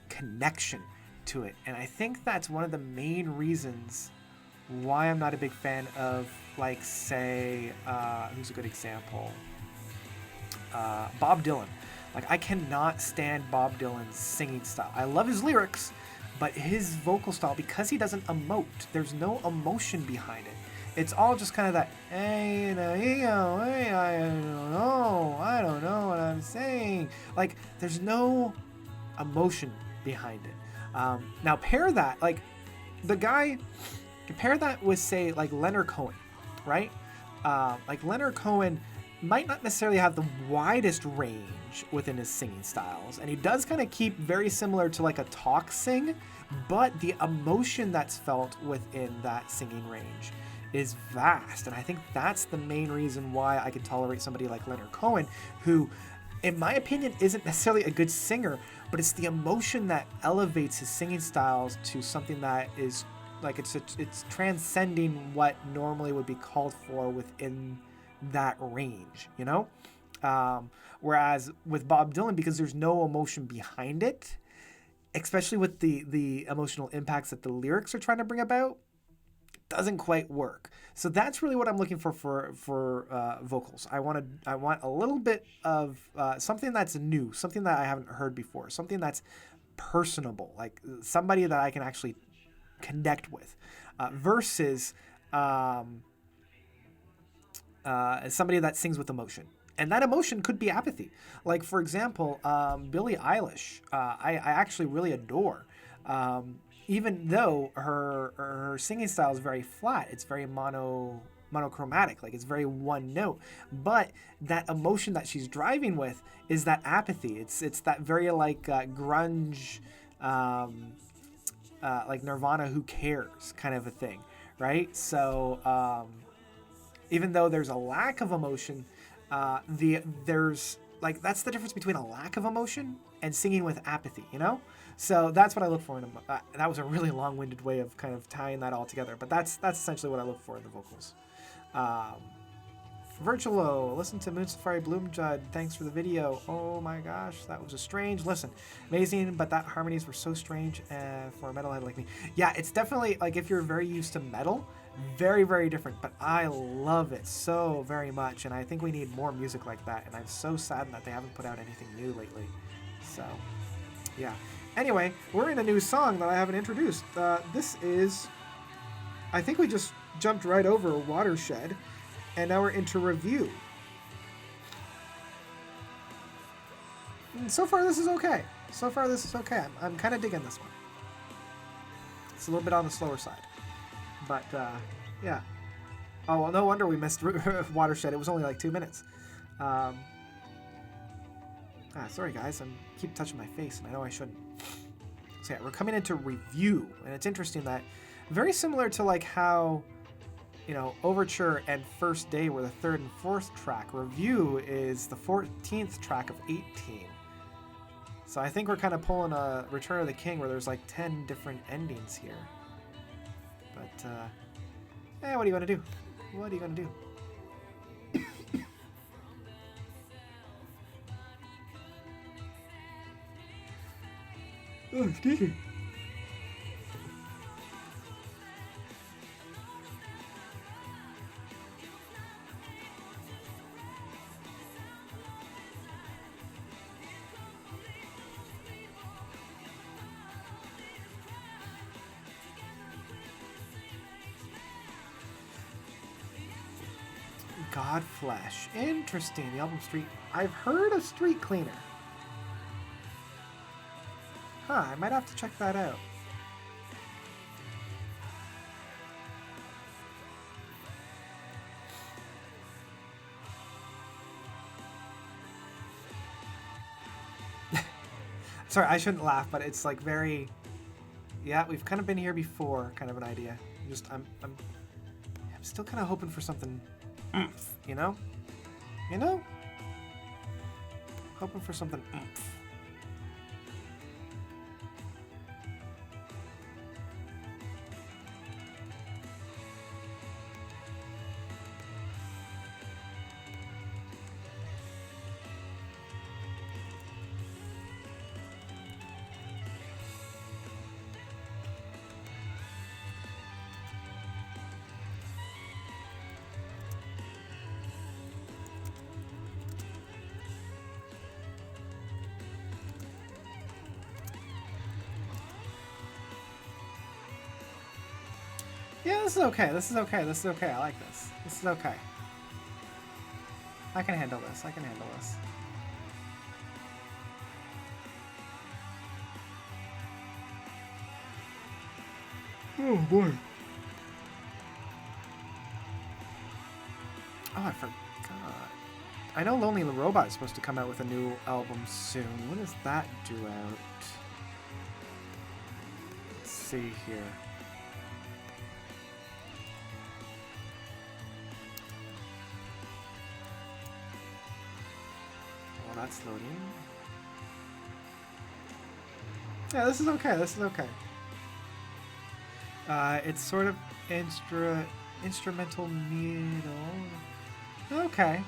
connection to it. And I think that's one of the main reasons why I'm not a big fan of, like, say, who's a good example? Bob Dylan. Like, I cannot stand Bob Dylan's singing style. I love his lyrics, but his vocal style, because he doesn't emote, there's no emotion behind it. It's all just kind of that, hey, you know, hey, I don't know what I'm saying. Like, there's no emotion behind it. Now, pair that, like, compare that with, say, like, Leonard Cohen, right? Like, Leonard Cohen might not necessarily have the widest range within his singing styles, and he does kind of keep very similar to, like, a talk sing, but the emotion that's felt within that singing range is vast. And I think that's the main reason why I can tolerate somebody like Leonard Cohen, who in my opinion, isn't necessarily a good singer, but it's the emotion that elevates his singing styles to something that is like it's transcending what normally would be called for within that range, you know? Whereas with Bob Dylan, because there's no emotion behind it, especially with the emotional impacts that the lyrics are trying to bring about, doesn't quite work. So that's really what I'm looking for vocals. I want a little bit of something that's new, something that I haven't heard before, something that's personable, like somebody that I can actually connect with, versus somebody that sings with emotion. And that emotion could be apathy. Like, for example, Billie Eilish, I actually really adore. Even though her singing style is very flat, it's very monochromatic, like it's very one note. But that emotion that she's driving with is that apathy. It's that very like grunge, like Nirvana, who cares kind of a thing, right? So even though there's a lack of emotion, there's like that's the difference between a lack of emotion and singing with apathy, you know? So that's what I look for in that was a really long-winded way of kind of tying that all together, but that's essentially what I look for in the vocals. Virtualo, listen to Moon Safari Bloom Judd. Thanks for the video. Oh my gosh, that was a strange listen. Amazing, but that harmonies were so strange for a metalhead like me. Yeah, it's definitely like if you're very used to metal, very, very different, but I love it so very much, and I think we need more music like that, and I'm so saddened that they haven't put out anything new lately. So, yeah. Anyway, we're in a new song that I haven't introduced. This is, I think we just jumped right over Watershed, and now we're into Review. And so far, this is okay. I'm kind of digging this one. It's a little bit on the slower side. But, yeah. Oh, well, no wonder we missed Watershed. It was only like 2 minutes. Sorry, guys. I keep touching my face, and I know I shouldn't. So, yeah, we're coming into Review. And it's interesting that, very similar to, like, how, you know, Overture and First Day were the 3rd and 4th track. Review is the 14th track of 18. So I think we're kind of pulling a Return of the King where there's, like, 10 different endings here. But, what are you going to do? What are you going to do? Oh, excuse me. Godflesh. Interesting. The album Street. I've heard of Street Cleaner. Huh, I might have to check that out. Sorry, I shouldn't laugh, but it's like very... Yeah, we've kind of been here before, kind of an idea. I'm still kind of hoping for something... You know? You know? Hoping for something oomph. Yeah, this is okay. This is okay. This is okay. I like this. This is okay. I can handle this. I can handle this. Oh, boy. Oh, I forgot. I know Lonely Robot is supposed to come out with a new album soon. When is that due out? Let's see here. Well, that's loading. Yeah, this is okay. This is okay. It's sort of instrumental middle. Okay.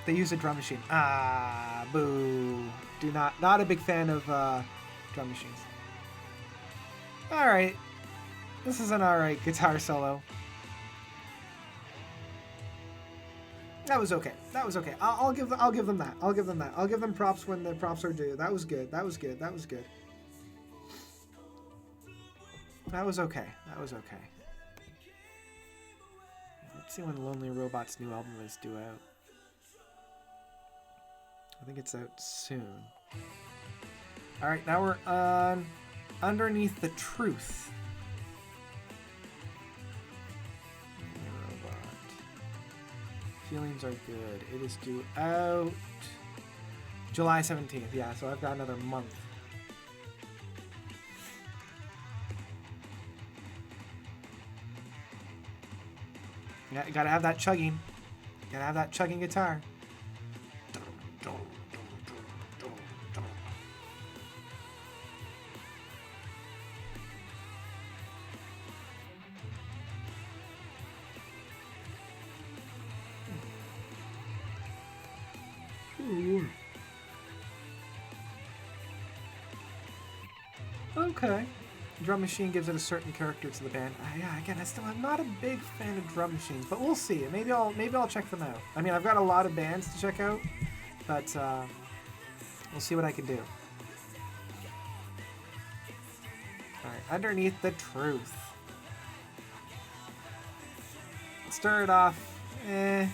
They use a drum machine. Ah, boo. Not a big fan of drum machines. Alright. This is an alright guitar solo. That was okay. That was okay. I'll give them that. I'll give them that. I'll give them props when the props are due. That was good. That was good. That was good. That was okay. That was okay. Let's see when Lonely Robot's new album is due out. I think it's out soon. Alright, now we're on Underneath the Truth. Robot. Feelings are good. It is due out July 17th. Yeah, so I've got another month. Yeah, you gotta have that chugging. Gotta have that chugging guitar. Okay. Drum machine gives it a certain character to the band. Yeah, again, I'm not a big fan of drum machines, but we'll see. Maybe I'll check them out. I mean, I've got a lot of bands to check out, but we'll see what I can do. All right, Underneath the Truth. Start off okay.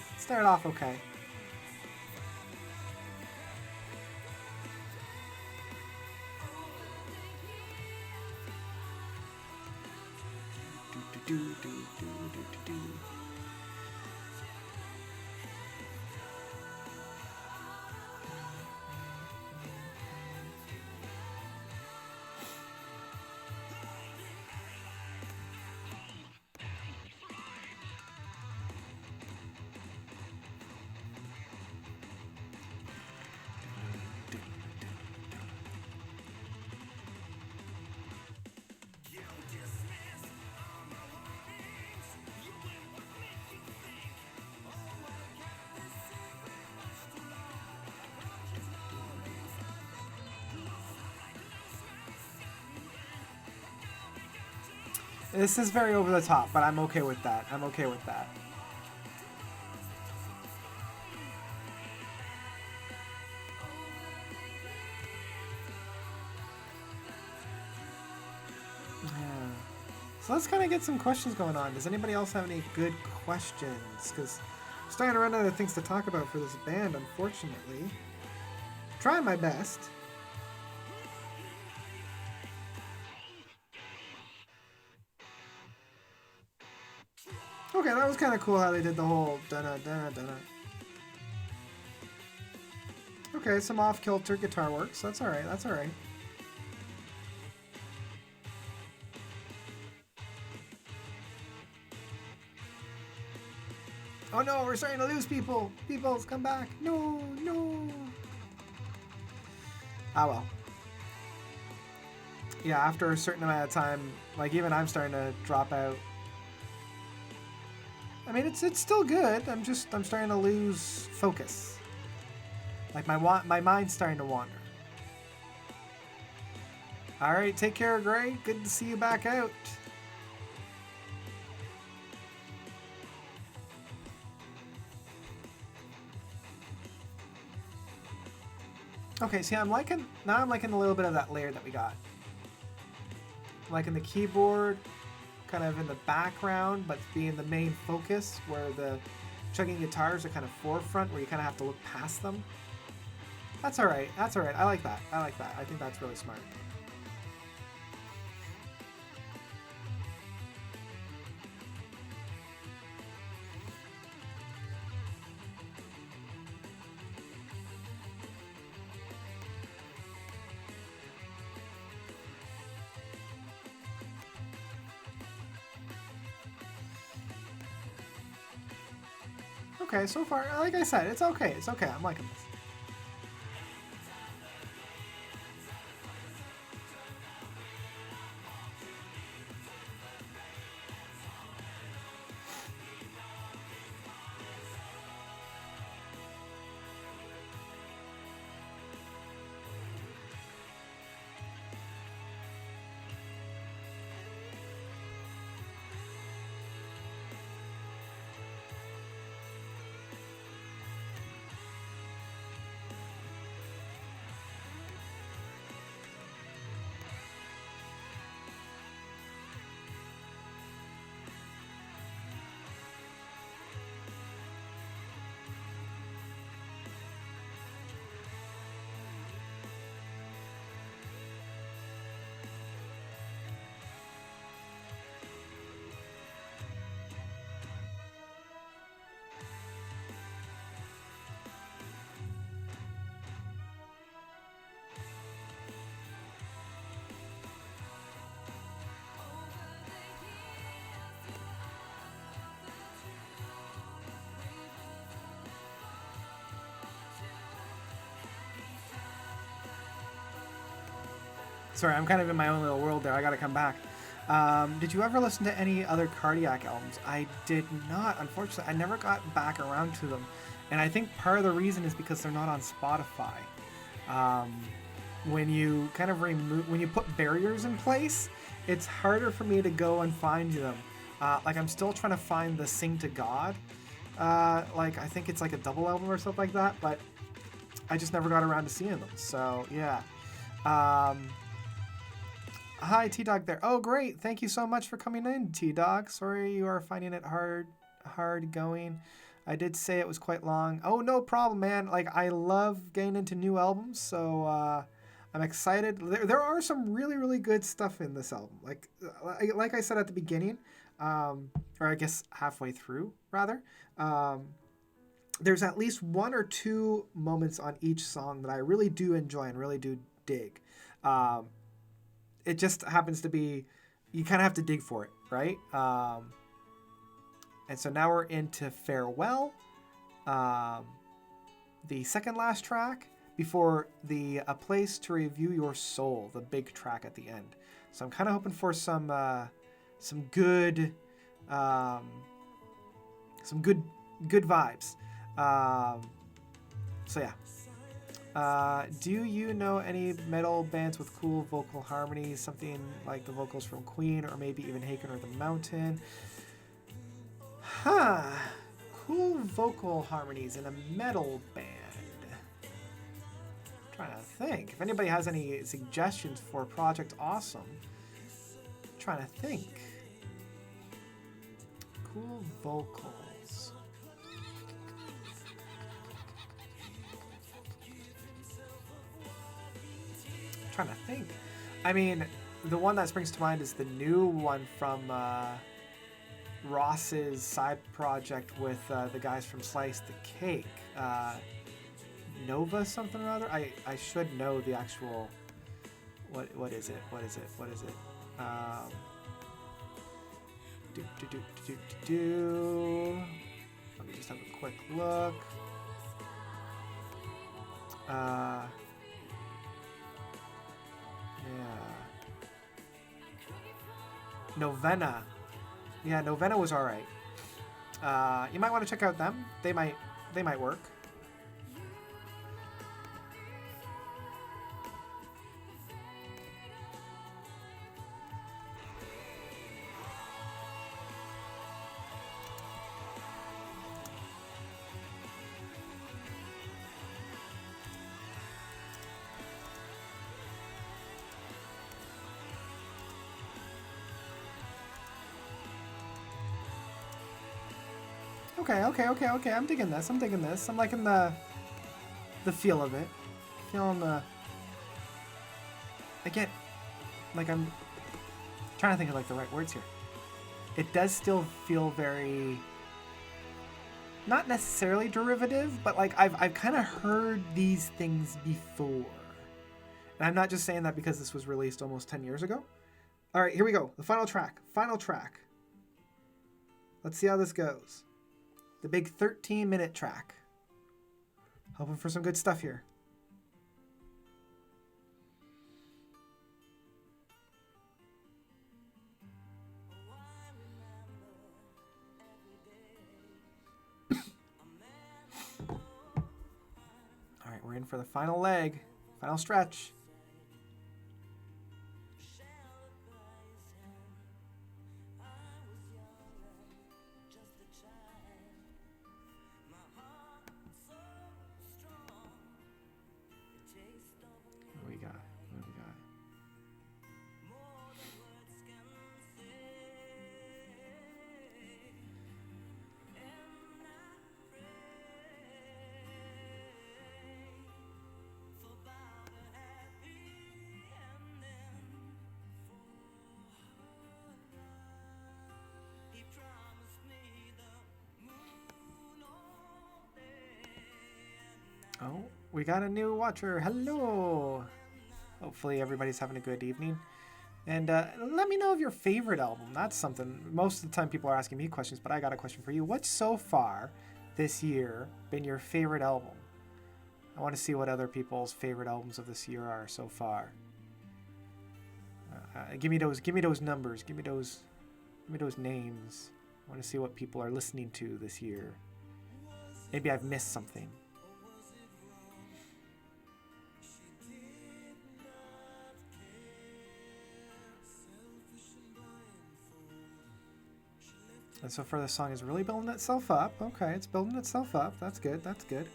This is very over the top, but I'm okay with that. I'm okay with that. Yeah. So let's kind of get some questions going on. Does anybody else have any good questions? Because I'm starting to run out of things to talk about for this band, unfortunately. Trying my best. Okay, that was kind of cool how they did the whole da-da-da-da-da. Okay, some off-kilter guitar works. That's alright, that's alright. Oh no, we're starting to lose people! Peoples, come back! No, no! Ah well. Yeah, after a certain amount of time, like even I'm starting to drop out. I mean, it's still good. I'm starting to lose focus. Like my mind's starting to wander. All right, take care, Gray. Good to see you back out. Okay, see, I'm liking a little bit of that layer that we got. I'm liking the keyboard kind of in the background, but being the main focus, where the chugging guitars are kind of forefront, where you kind of have to look past them. That's all right. That's all right. I like that. I like that. I think that's really smart. Okay, so far, like I said, it's okay. It's okay. I'm liking this. Sorry, I'm kind of in my own little world there. I gotta come back. Did you ever listen to any other Cardiac albums? I did not, unfortunately. I never got back around to them. And I think part of the reason is because they're not on Spotify. When you kind of when you put barriers in place, it's harder for me to go and find them. Like I'm still trying to find the Sing to God. Like I think it's like a double album or something like that, but I just never got around to seeing them. So yeah. Hi T-Dog there. Oh great, thank you so much for coming in, T-Dog. Sorry you are finding it hard going. I did say it was quite long. Oh no problem, man. Like I love getting into new albums, so I'm excited. There are some really good stuff in this album. Like I said at the beginning, or I guess halfway through rather. There's at least one or two moments on each song that I really do enjoy and really do dig. It just happens to be, you kind of have to dig for it, right? And so now we're into Farewell, the second last track, before the A Place to Review Your Soul, the big track at the end. So I'm kind of hoping for some good vibes. So yeah. Do you know any metal bands with cool vocal harmonies, something like the vocals from Queen or maybe even Haken or The Mountain? Cool vocal harmonies in a metal band. I'm trying to think. If anybody has any suggestions for Project Awesome, I'm trying to think. Cool vocals. I'm trying to think. I mean, the one that springs to mind is the new one from Ross's side project with the guys from Slice the Cake. Nova something or other? I should know the actual... What is it? Let me just have a quick look. Yeah. Novena. Yeah, Novena was alright. You might want to check out them. They might work. Okay. I'm digging this. I'm liking the feel of it. Feeling the... Again, like I'm trying to think of like the right words here. It does still feel very... Not necessarily derivative, but like I've kind of heard these things before. And I'm not just saying that because this was released almost 10 years ago. All right, here we go. The final track. Let's see how this goes. The big 13-minute track. Hoping for some good stuff here. All right, we're in for the final leg, final stretch. Oh, we got a new watcher. Hello. Hopefully everybody's having a good evening. And let me know of your favorite album. That's something. Most of the time people are asking me questions, but I got a question for you. What's so far this year been your favorite album? I want to see what other people's favorite albums of this year are so far. Give me those numbers. Give me those names. I want to see what people are listening to this year. Maybe I've missed something. And so far, the song is really building itself up. Okay, it's building itself up. That's good. That's good.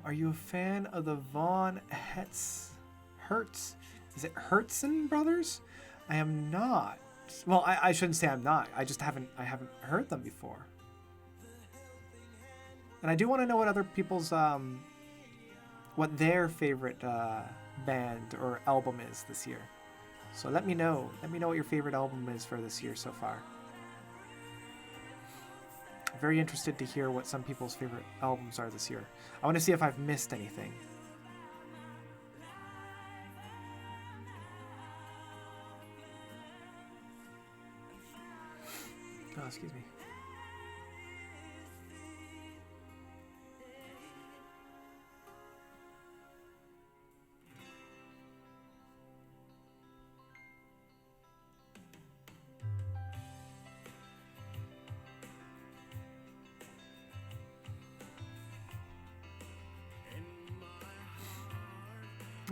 Are you a fan of the Von Hertz? Is it Hertzen brothers? I am not. Well, I shouldn't say I'm not. I just haven't heard them before. And I do want to know what other people's what their favorite band or album is this year. So let me know. Let me know what your favorite album is for this year so far. Very interested to hear what some people's favorite albums are this year. I want to see if I've missed anything. Oh, excuse me.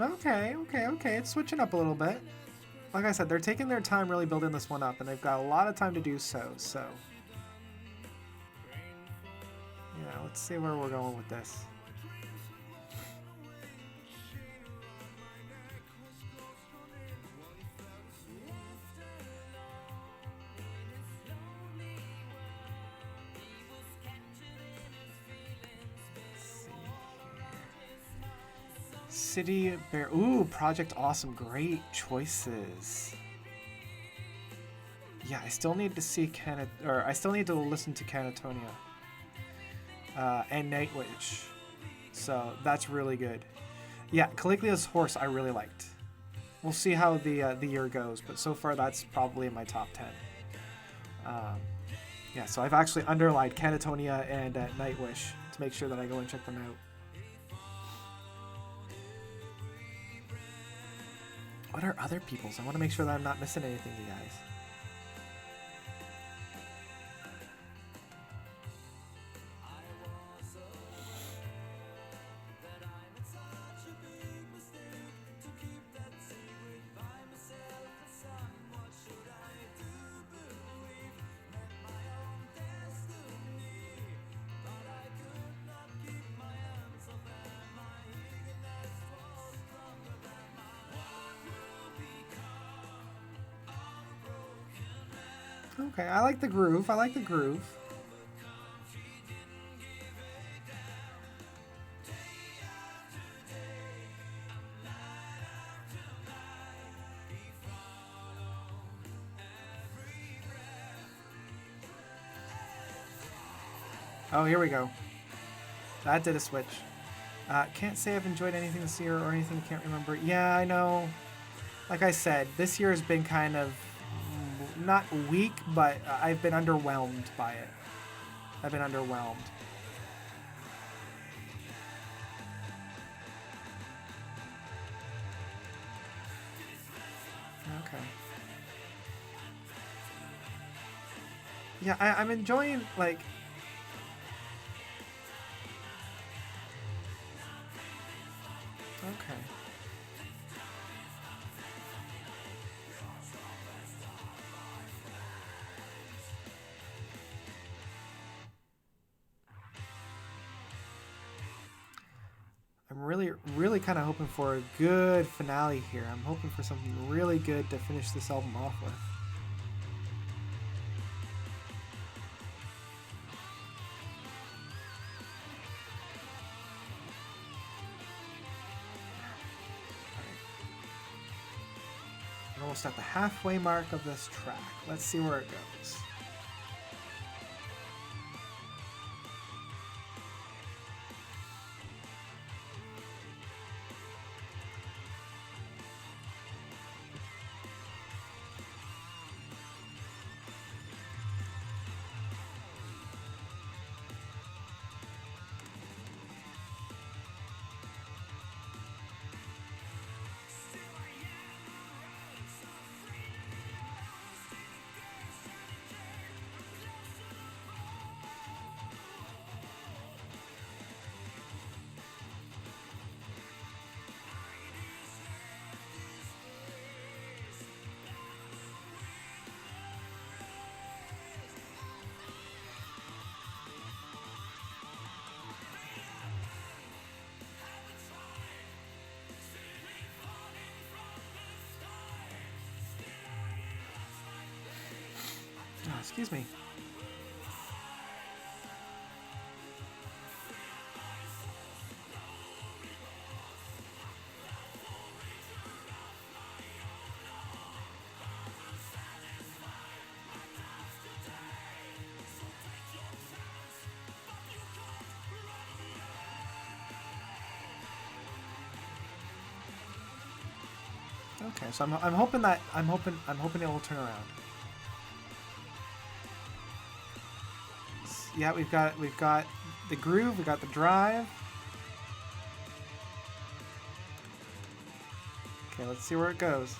Okay. It's switching up a little bit. Like I said, they're taking their time really building this one up, and they've got a lot of time to do so. So, yeah, let's see where we're going with this. City Bear. Ooh, Project Awesome. Great choices. Yeah, I still need to see I still need to listen to Canatonia. And Nightwish. So that's really good. Yeah, Caligula's Horse I really liked. We'll see how the year goes, but so far that's probably in my top 10. Yeah, so I've actually underlined Canatonia and Nightwish to make sure that I go and check them out. What are other people's? I want to make sure that I'm not missing anything, you guys. Okay, I like the groove. Oh, here we go. That did a switch. Can't say I've enjoyed anything this year or anything I can't remember. Yeah, I know. Like I said, this year has been kind of not weak, but I've been underwhelmed by it. I've been underwhelmed. Okay. Yeah, I'm enjoying, like... Okay. I'm really kind of hoping for a good finale here. I'm hoping for something really good to finish this album off with. We're almost at the halfway mark of this track. Let's see where it goes. excuse me. Okay, so I'm hoping it will turn around. Yeah, we've got the groove, we got the drive. Okay, let's see where it goes.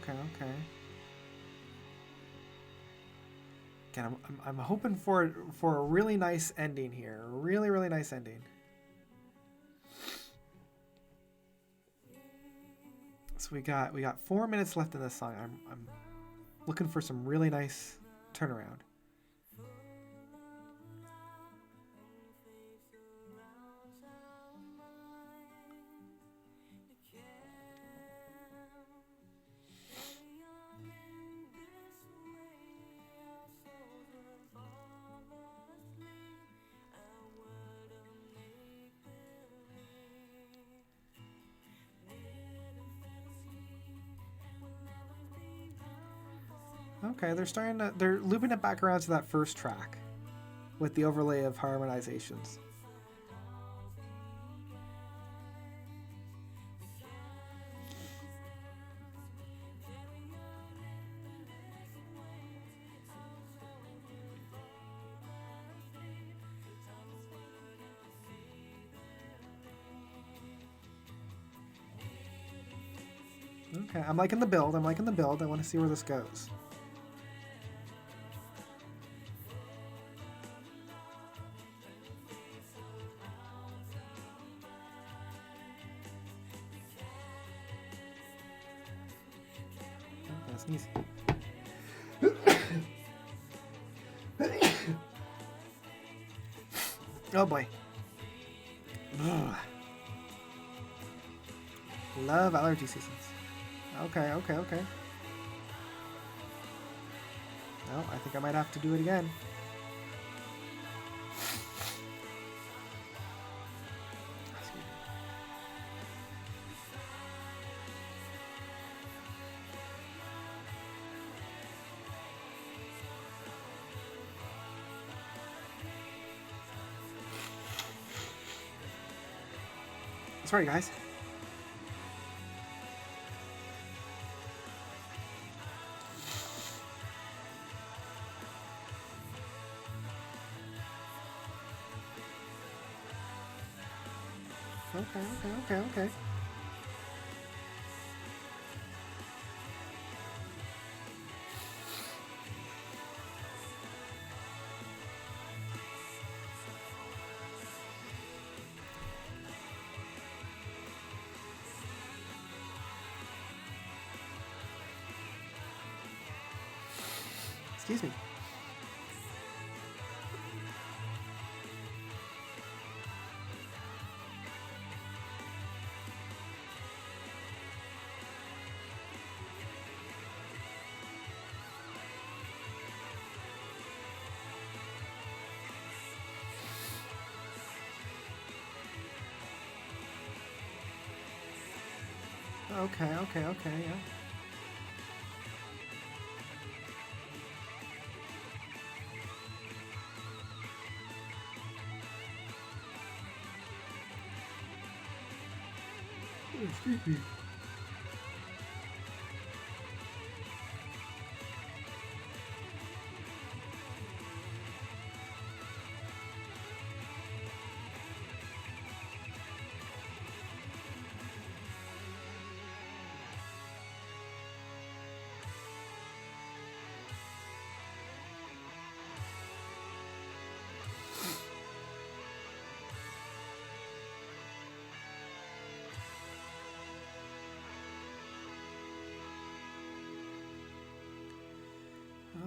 Okay. Okay. Again, I'm hoping for a really nice ending here. A really nice ending. So we got 4 minutes left in this song. I'm looking for some really nice turnaround. Okay, they're looping it back around to that first track with the overlay of harmonizations. Okay, I'm liking the build. I want to see where this goes. Easy. Oh boy. Ugh. Love allergy seasons. Okay. No, I think I might have to do it again. Sorry, guys. Okay. Excuse me. Okay, okay, okay, yeah. Excuse me.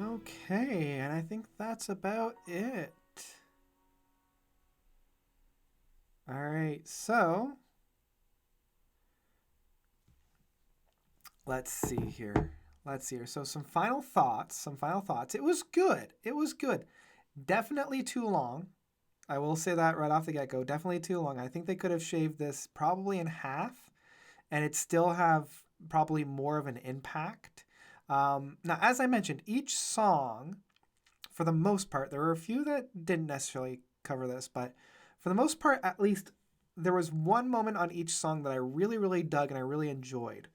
Okay, and I think that's about it. All right, so let's see here. Let's see here. So some final thoughts. Some final thoughts. It was good. It was good. Definitely too long. I will say that right off the get go. Definitely too long. I think they could have shaved this probably in half, and it still have probably more of an impact. Now, as I mentioned, each song, for the most part, there were a few that didn't necessarily cover this, but for the most part, at least, there was one moment on each song that I really, really dug and I really enjoyed.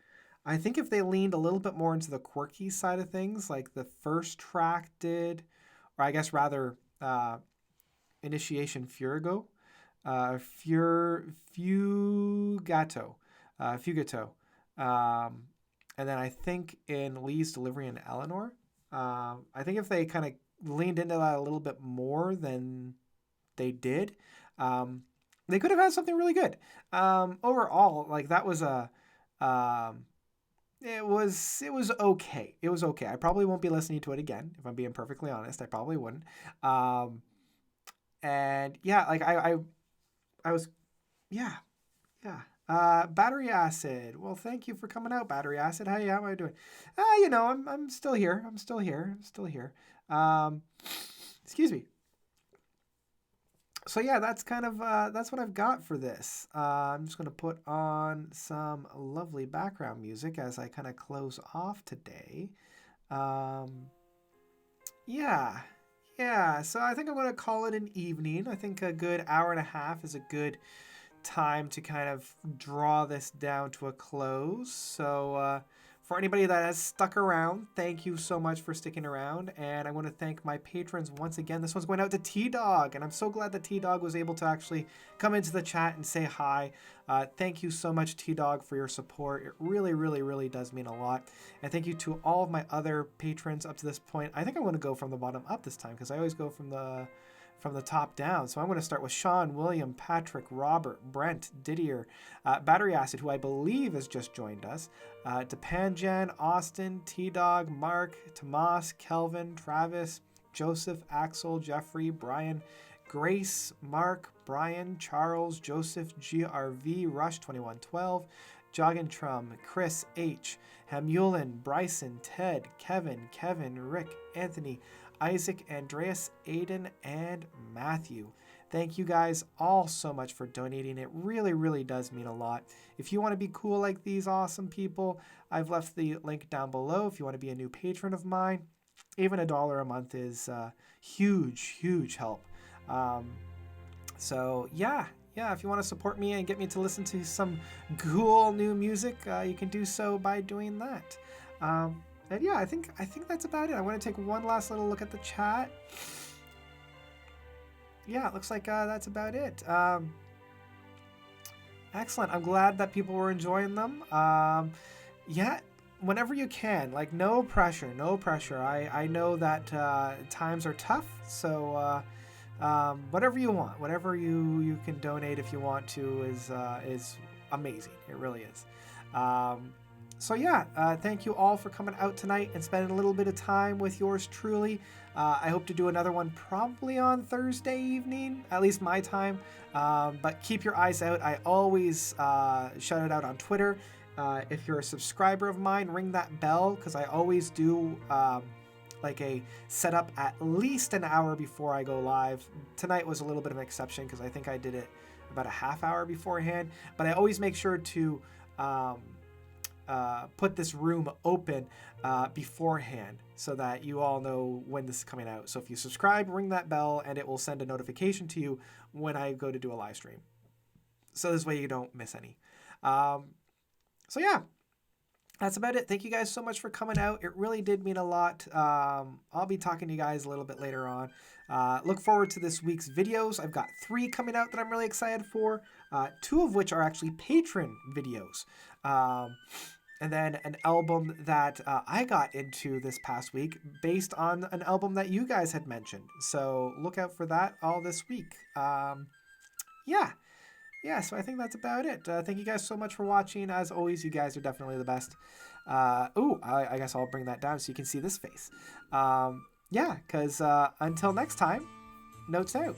I think if they leaned a little bit more into the quirky side of things, like the first track did, or I guess rather, Initiation Furigo, Fugato, Fugato. Um, and then I think in Lee's Delivery in Elinoire, I think if they kind of leaned into that a little bit more than they did, um, they could have had something really good. Overall, like that was um, it was okay. It was okay. I probably won't be listening to it again if I'm being perfectly honest. I probably wouldn't. Um, and yeah, like I was, yeah, yeah. Battery Acid. Well, thank you for coming out, Battery Acid. How am I doing? I'm still here. I'm still here. I'm still here. Um, excuse me. So yeah, that's kind of that's what I've got for this. I'm just gonna put on some lovely background music as I kind of close off today. Um, yeah, yeah. So I think I'm gonna call it an evening. I think a good hour and a half is a good time to kind of draw this down to a close. So, for anybody that has stuck around, thank you so much for sticking around. And I want to thank my patrons once again. This one's going out to T Dog, and I'm so glad that T Dog was able to actually come into the chat and say hi. Thank you so much, T Dog, for your support. It really, really, really does mean a lot. And thank you to all of my other patrons up to this point. I think I want to go from the bottom up this time because I always go from the top down. So I'm going to start with Sean, William, Patrick, Robert, Brent, Didier, Battery Acid, who I believe has just joined us, Depanjan, Austin, T-Dog, Mark, Tomas, Kelvin, Travis, Joseph, Axel, Jeffrey, Brian, Grace, Mark, Brian, Charles, Joseph, GRV, Rush 2112, Joggentrum, Chris H, Hamulin, Bryson, Ted, Kevin, Rick, Anthony, Isaac, Andreas, Aiden, and Matthew. Thank you guys all so much for donating. It really, really does mean a lot. If you want to be cool like these awesome people, I've left the link down below if you want to be a new patron of mine. Even $1 a month is huge, huge help. So yeah, if you want to support me and get me to listen to some cool new music, you can do so by doing that. And yeah, I think that's about it. I want to take one last little look at the chat. Yeah, it looks like that's about it. Excellent. I'm glad that people were enjoying them. Yeah, whenever you can, like no pressure. I know that times are tough, so whatever you want, whatever you can donate if you want to is amazing. It really is. So yeah, thank you all for coming out tonight and spending a little bit of time with yours truly. I hope to do another one probably on Thursday evening, at least my time. But keep your eyes out. I always shout it out on Twitter. If you're a subscriber of mine, ring that bell because I always do like a setup at least an hour before I go live. Tonight was a little bit of an exception because I think I did it about a half hour beforehand. But I always make sure to put this room open beforehand so that you all know when this is coming out. So if you subscribe, ring that bell, and it will send a notification to you when I go to do a live stream. So this way you don't miss any. So yeah, that's about it. Thank you guys so much for coming out. It really did mean a lot. I'll be talking to you guys a little bit later on. Look forward to this week's videos. I've got 3 coming out that I'm really excited for, 2 of which are actually patron videos. And then an album that I got into this past week based on an album that you guys had mentioned. So look out for that all this week. Yeah, so I think that's about it. Thank you guys so much for watching. As always, you guys are definitely the best. I guess I'll bring that down so you can see this face. Yeah, because until next time, notes out.